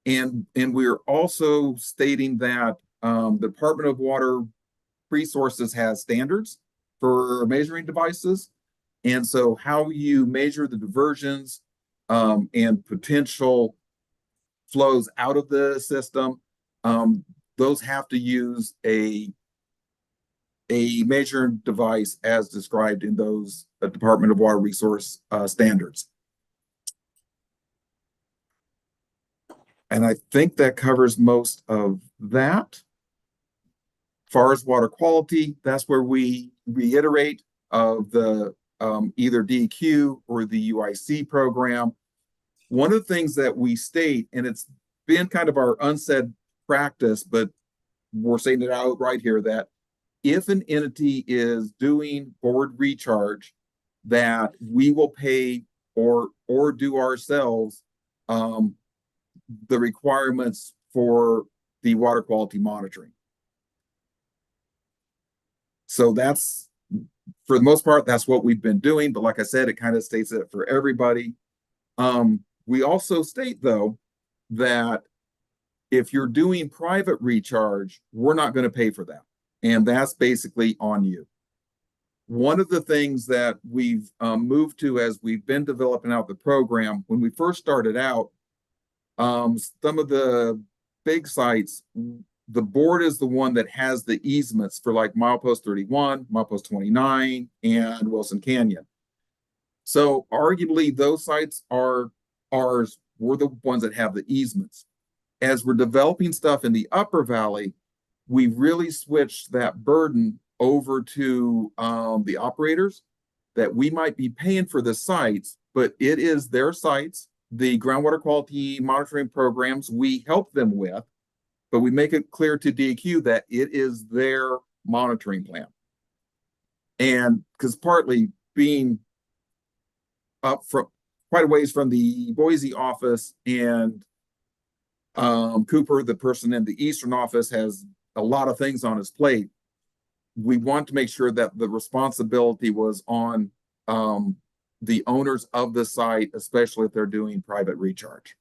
And we're also stating that the Department of Water Resources has standards for measuring devices. And so how you measure the diversions and potential flows out of the system, those have to use a a measuring device as described in those Department of Water Resource standards. And I think that covers most of that. As far as water quality, that's where we reiterate of the either DEQ or the UIC program. One of the things that we state, and it's been kind of our unsaid practice, but we're saying it out right here, that if an entity is doing board recharge, that we will pay or do ourselves the requirements for the water quality monitoring. So that's, for the most part, that's what we've been doing. But like I said, it kind of states it for everybody. We also state, though, that if you're doing private recharge, we're not going to pay for that. And that's basically on you. One of the things that we've moved to as we've been developing out the program, when we first started out, some of the big sites, the board is the one that has the easements for like milepost 31, milepost 29, and Wilson Canyon. So arguably those sites are ours. We're the ones that have the easements. As we're developing stuff in the upper valley, we really switched that burden over to the operators, that we might be paying for the sites, but it is their sites. The groundwater quality monitoring programs we help them with, but we make it clear to DEQ that it is their monitoring plan. And because partly being up from quite a ways from the Boise office, and Cooper, the person in the Eastern office, has a lot of things on his plate. We want to make sure that the responsibility was on the owners of the site, especially if they're doing private recharge.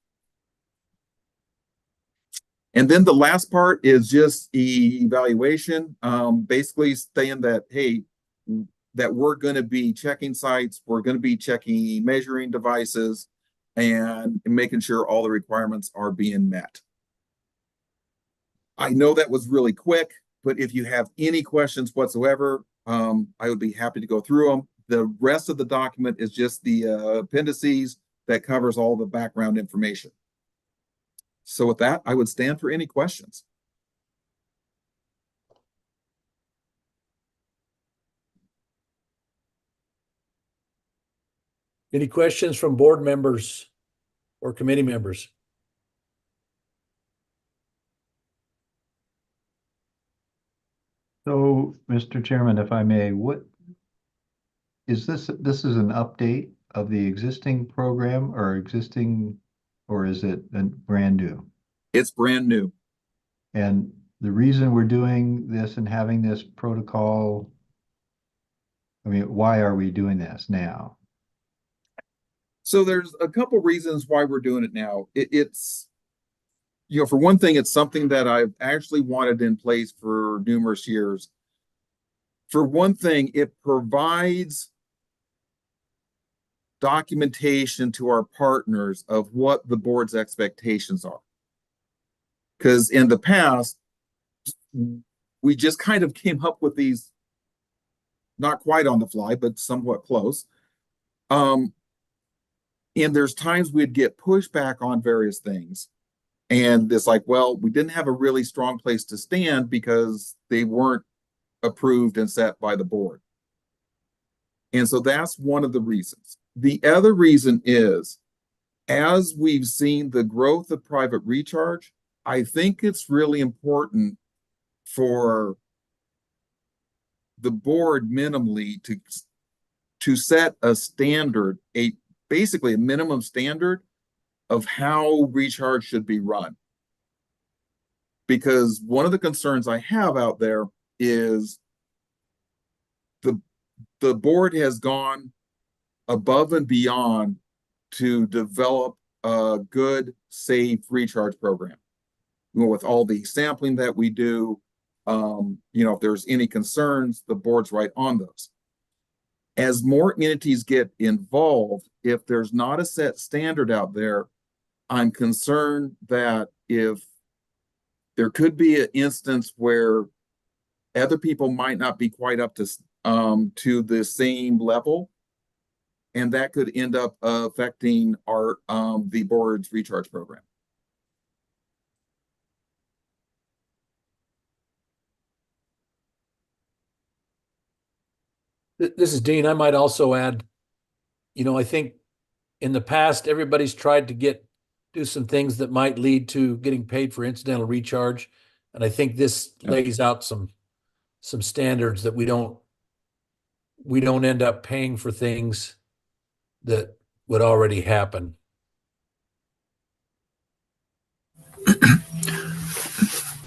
And then the last part is just evaluation, basically saying that, hey, that we're going to be checking sites, we're going to be checking measuring devices, and making sure all the requirements are being met. I know that was really quick, but if you have any questions whatsoever, I would be happy to go through them. The rest of the document is just the appendices that covers all the background information. So with that, I would stand for any questions. Any questions from board members or committee members? So, Mr. Chairman, if I may, what is this? This is an update of the existing program or is it a brand new? It's brand new. And the reason we're doing this and having this protocol, I mean, why are we doing this now? So there's a couple reasons why we're doing it now. It's, you know, for one thing, it's something that I've actually wanted in place for numerous years. For one thing, it provides documentation to our partners of what the board's expectations are. Because in the past, we just kind of came up with these, not quite on the fly, but somewhat close. And there's times we'd get pushback on various things. And it's like, well, we didn't have a really strong place to stand because they weren't approved and set by the board. And so that's one of the reasons. The other reason is, as we've seen the growth of private recharge, I think it's really important for the board minimally to set a standard, basically a minimum standard of how recharge should be run. Because one of the concerns I have out there is the board has gone above and beyond to develop a good, safe recharge program. You know, with all the sampling that we do, you know, if there's any concerns, the board's right on those. As more entities get involved, if there's not a set standard out there, I'm concerned that if there could be an instance where other people might not be quite up to the same level. And that could end up affecting our, the board's recharge program. This is Dean. I might also add, I think in the past, everybody's tried to do some things that might lead to getting paid for incidental recharge. And I think this lays out some standards that we don't end up paying for things that would already happen.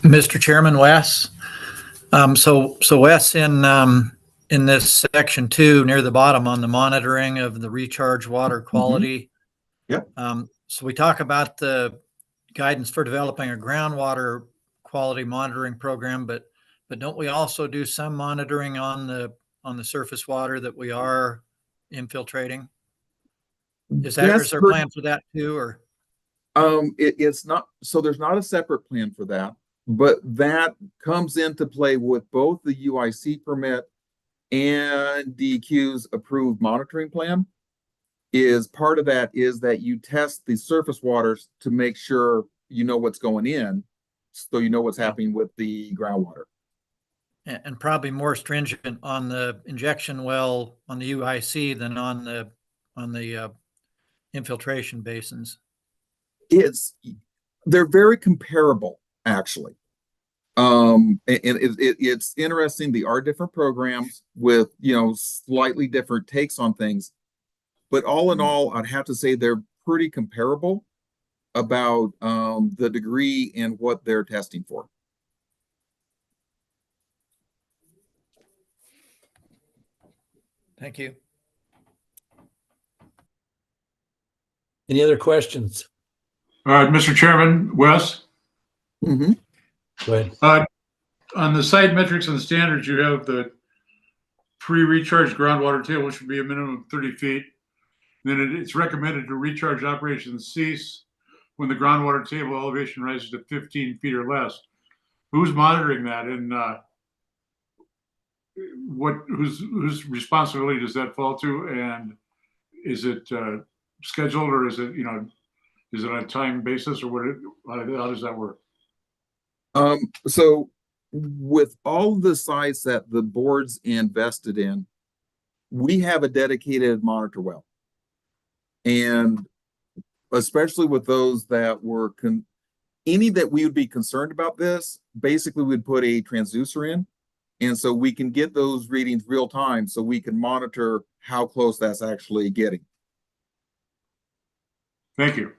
Mr. Chairman, Wes. So Wes, in this section 2, near the bottom on the monitoring of the recharge water quality. Yep. So we talk about the guidance for developing a groundwater quality monitoring program, but don't we also do some monitoring on the surface water that we are infiltrating? Is there a plan for that too, or? It's not, so there's not a separate plan for that, but that comes into play with both the UIC permit and DEQ's approved monitoring plan. Is part of that is that you test the surface waters to make sure you know what's going in, so you know what's happening with the groundwater. And probably more stringent on the injection well on the UIC than on the infiltration basins. They're very comparable, actually. And it's interesting. There are different programs with, slightly different takes on things, but all in all, I'd have to say they're pretty comparable about the degree and what they're testing for. Thank you. Any other questions? All right, Mr. Chairman, Wes, Mm-hmm. Go ahead. on the site metrics and standards, you have the pre-recharge groundwater table, which would be a minimum of 30 feet. Then it's recommended to recharge operations cease when the groundwater table elevation rises to 15 feet or less. Who's monitoring that, and whose responsibility does that fall to? And is it scheduled, or is it is it on a time basis, or how does that work? So with all the sites that the board's invested in, we have a dedicated monitor well. And especially with those that were any that we would be concerned about this, basically we'd put a transducer in. And so we can get those readings real time, so we can monitor how close that's actually getting. Thank you.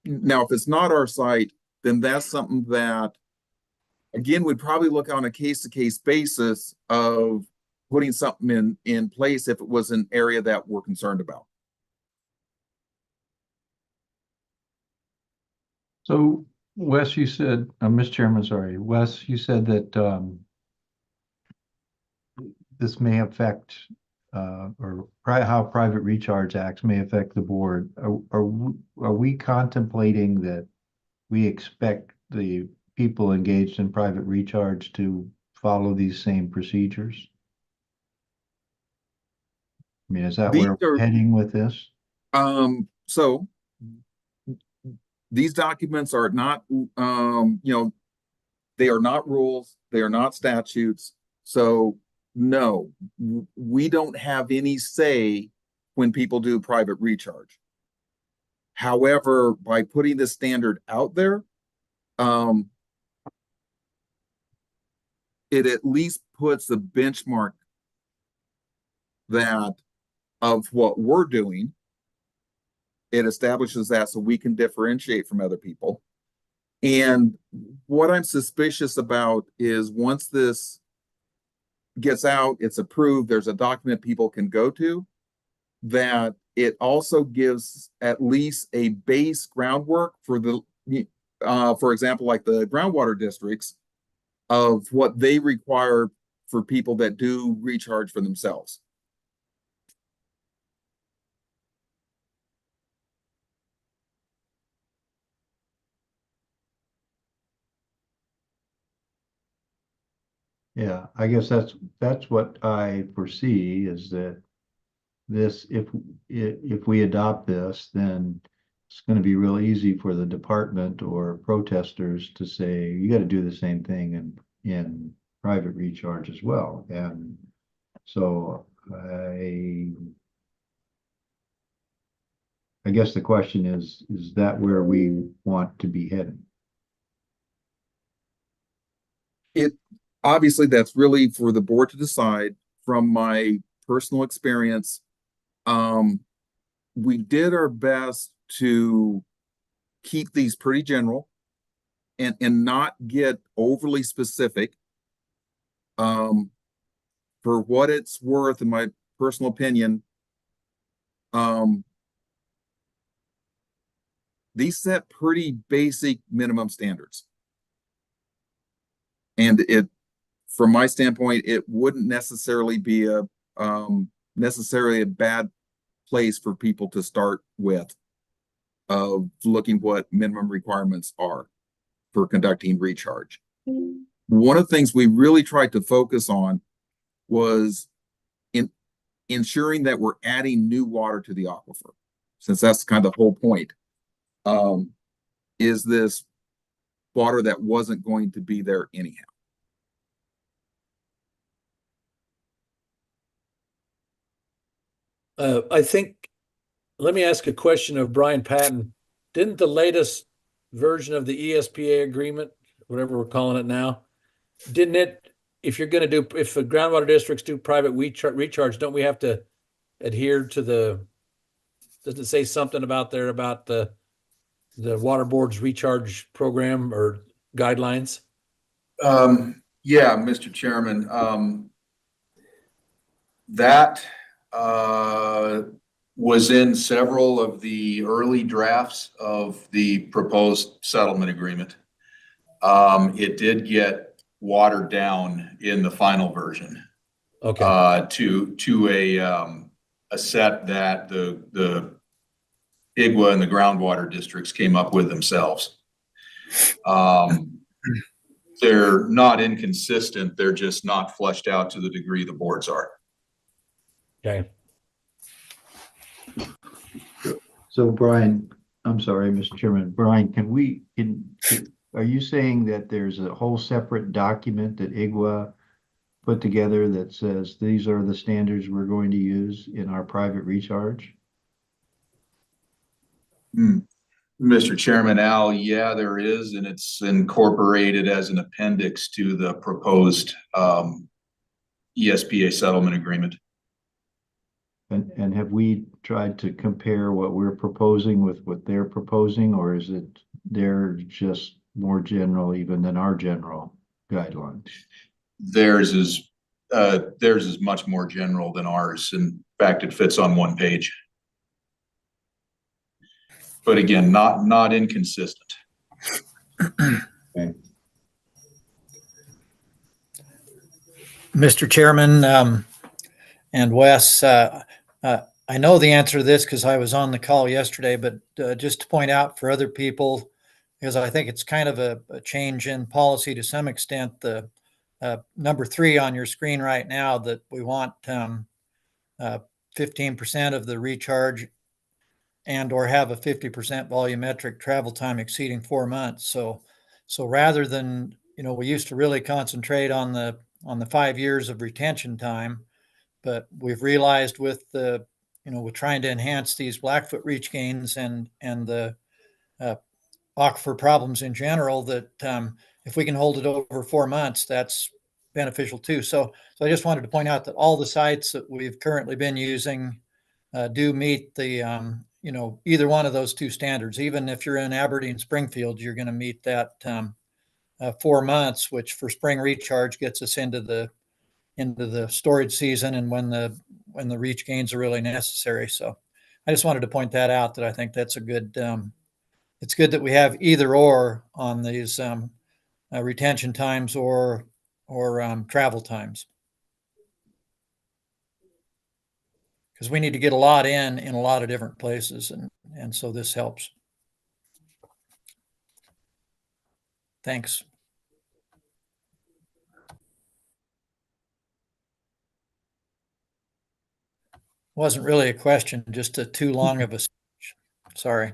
Now, if it's not our site, then that's something that, again, we'd probably look on a case-to-case basis of putting something in place if it was an area that we're concerned about. So Wes, you said, Mr. Chairman, sorry, Wes, you said that this may affect or how private recharge acts may affect the board. Are we contemplating that we expect the people engaged in private recharge to follow these same procedures? I mean, is that where we're heading with this? So these documents are not, they are not rules, they are not statutes. So no, we don't have any say when people do private recharge. However, by putting this standard out there, it at least puts a benchmark that of what we're doing. It establishes that so we can differentiate from other people. And what I'm suspicious about is once this gets out, it's approved, there's a document people can go to, that it also gives at least a base groundwork for the, for example, like the groundwater districts, of what they require for people that do recharge for themselves. Yeah, I guess that's what I foresee is that this, if we adopt this, then it's going to be real easy for the department or protesters to say, you got to do the same thing in private recharge as well. And so I guess the question is that where we want to be heading? Obviously, that's really for the board to decide. From my personal experience, we did our best to keep these pretty general and not get overly specific. For what it's worth, in my personal opinion, these set pretty basic minimum standards. And from my standpoint, it wouldn't necessarily be a bad place for people to start with, of looking what minimum requirements are for conducting recharge. One of the things we really tried to focus on was in ensuring that we're adding new water to the aquifer, since that's kind of the whole point. Is this water that wasn't going to be there anyhow? I think, let me ask a question of Brian Patton. Didn't the latest version of the ESPA agreement, whatever we're calling it now, didn't it, if the groundwater districts do private recharge, don't we have to adhere to doesn't it say something about the water board's recharge program or guidelines? Yeah, Mr. Chairman, that was in several of the early drafts of the proposed settlement agreement. It did get watered down in the final version. Okay. To a set that the IGWA and the groundwater districts came up with themselves. They're not inconsistent. They're just not fleshed out to the degree the boards are. Okay. So Brian, I'm sorry, Mr. Chairman, Brian, are you saying that there's a whole separate document that IGWA put together that says these are the standards we're going to use in our private recharge? Mr. Chairman, Al, yeah, there is, and it's incorporated as an appendix to the proposed ESPA settlement agreement. And have we tried to compare what we're proposing with what they're proposing, or is it they're just more general even than our general guidelines? Theirs is much more general than ours. In fact, it fits on one page. But again, not inconsistent. Okay. Mr. Chairman, and Wes, I know the answer to this because I was on the call yesterday, but just to point out for other people, because I think it's kind of a change in policy to some extent, the number 3 on your screen right now, that we want 15% of the recharge and or have a 50% volumetric travel time exceeding 4 months. So rather than, we used to really concentrate on the 5 years of retention time, but we've realized with we're trying to enhance these Blackfoot reach gains and the aquifer problems in general, that if we can hold it over 4 months, that's beneficial too. So I just wanted to point out that all the sites that we've currently been using do meet the either one of those 2 standards. Even if you're in Aberdeen, Springfield, you're going to meet that 4 months, which for spring recharge gets us into the storage season and when the reach gains are really necessary. So I just wanted to point that out, that I think that's a good, it's good that we have either or on these retention times or travel times. Because we need to get a lot in a lot of different places, and so this helps. Thanks. Wasn't really a question, just a too long of a speech. Sorry.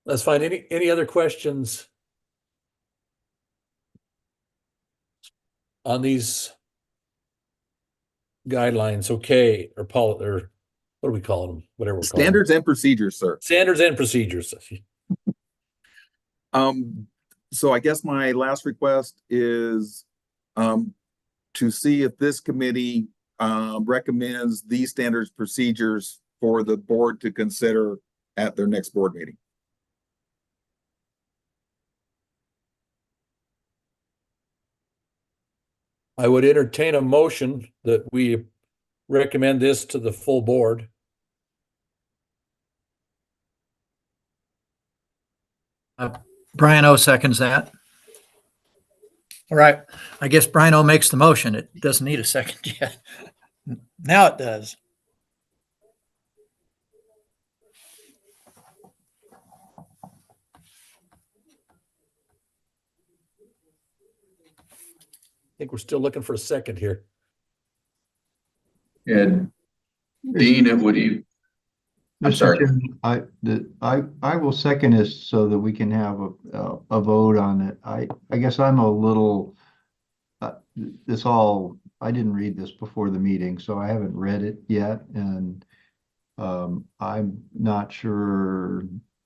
Let's find any other questions on these guidelines? Okay, or what do we call them? Whatever we're calling them. Standards and procedures, sir. Standards and procedures. So I guess my last request is to see if this committee recommends these standards procedures for the board to consider at their next board meeting. I would entertain a motion that we recommend this to the full board. Brian O seconds that. All right. I guess Brian O makes the motion. It doesn't need a second yet. Now it does. I think we're still looking for a second here. And Dean, would you? I'm Mr. sorry. Chairman, I will second this so that we can have a vote on it. I guess I'm a little, I didn't read this before the meeting, so I haven't read it yet. And I'm not sure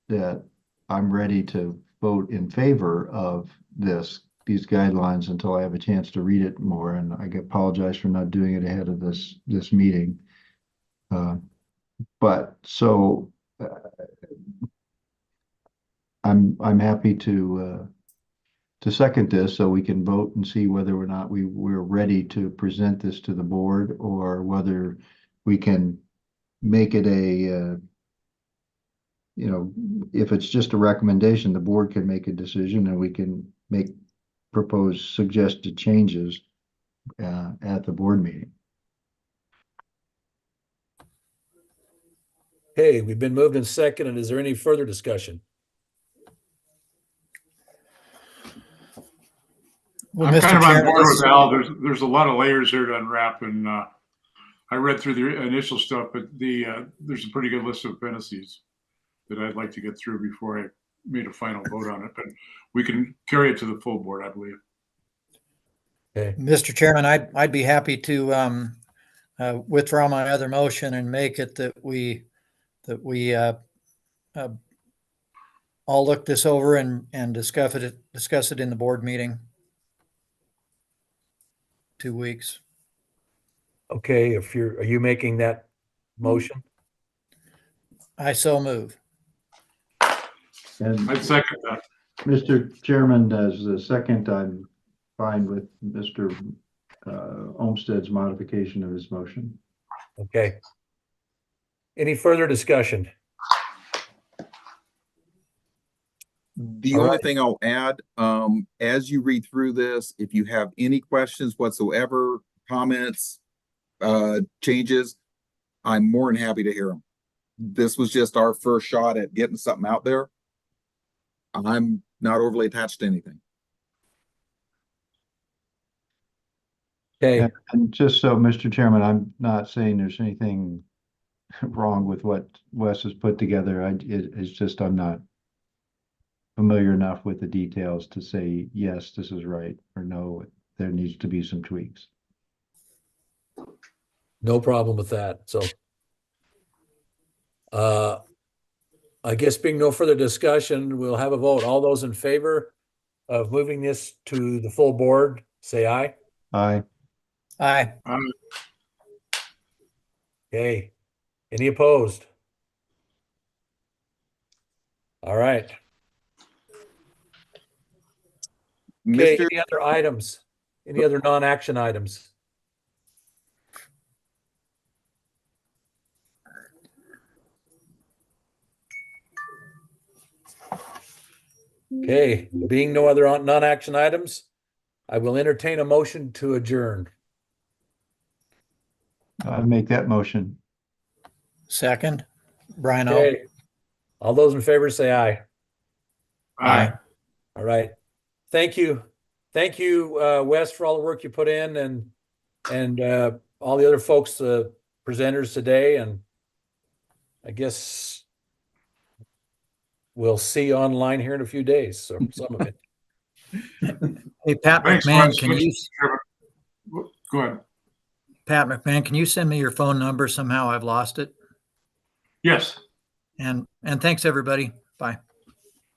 that I'm ready to vote in favor of these guidelines until I have a chance to read it more. And I apologize for not doing it ahead of this meeting. But so I'm happy to second this so we can vote and see whether or not we're ready to present this to the board, or whether we can make it if it's just a recommendation, the board can make a decision and we can propose suggested changes at the board meeting. Okay, we've been moved and seconded. Is there any further discussion? Well, I'm Mr. kind of on Chairman, board this- with Al. There's a lot of layers here to unwrap, and I read through the initial stuff, but there's a pretty good list of appendices that I'd like to get through before I made a final vote on it. But we can carry it to the full board, I believe. Okay, Mr. Chairman, I'd be happy to withdraw my other motion and make it that we all look this over and discuss it in the board meeting. 2 weeks. okay, are you making that motion? I so move. And I'd second that. Mr. Chairman, as the second, I'm fine with Mr. Olmstead's modification of his motion. Okay. Any further discussion? The All only right. thing I'll add, as you read through this, if you have any questions whatsoever, comments, changes, I'm more than happy to hear them. This was just our first shot at getting something out there. I'm not overly attached to anything. Okay, And just so, Mr. Chairman, I'm not saying there's anything wrong with what Wes has put together. It's just I'm not familiar enough with the details to say, yes, this is right, or no, there needs to be some tweaks. no problem with that. So I guess being no further discussion, we'll have a vote. All those in favor of moving this to the full board, say aye. Aye. Aye. Okay. Any opposed? All right. Okay, Mr. any other items? Any other non-action items? Okay, being no other non-action items, I will entertain a motion to adjourn. I make that motion. Second. Brian O. Okay. All those in favor say aye. Aye. All right. Thank you. Thank you, Wes, for all the work you put in, and all the other folks presenters today, and I guess we'll see you online here in a few days, so some of it. Hey, Pat Thanks, McMahon, Wes. can you, Go ahead. Pat McMahon, can you send me your phone number? Somehow I've lost it. Yes. And thanks, everybody. Bye.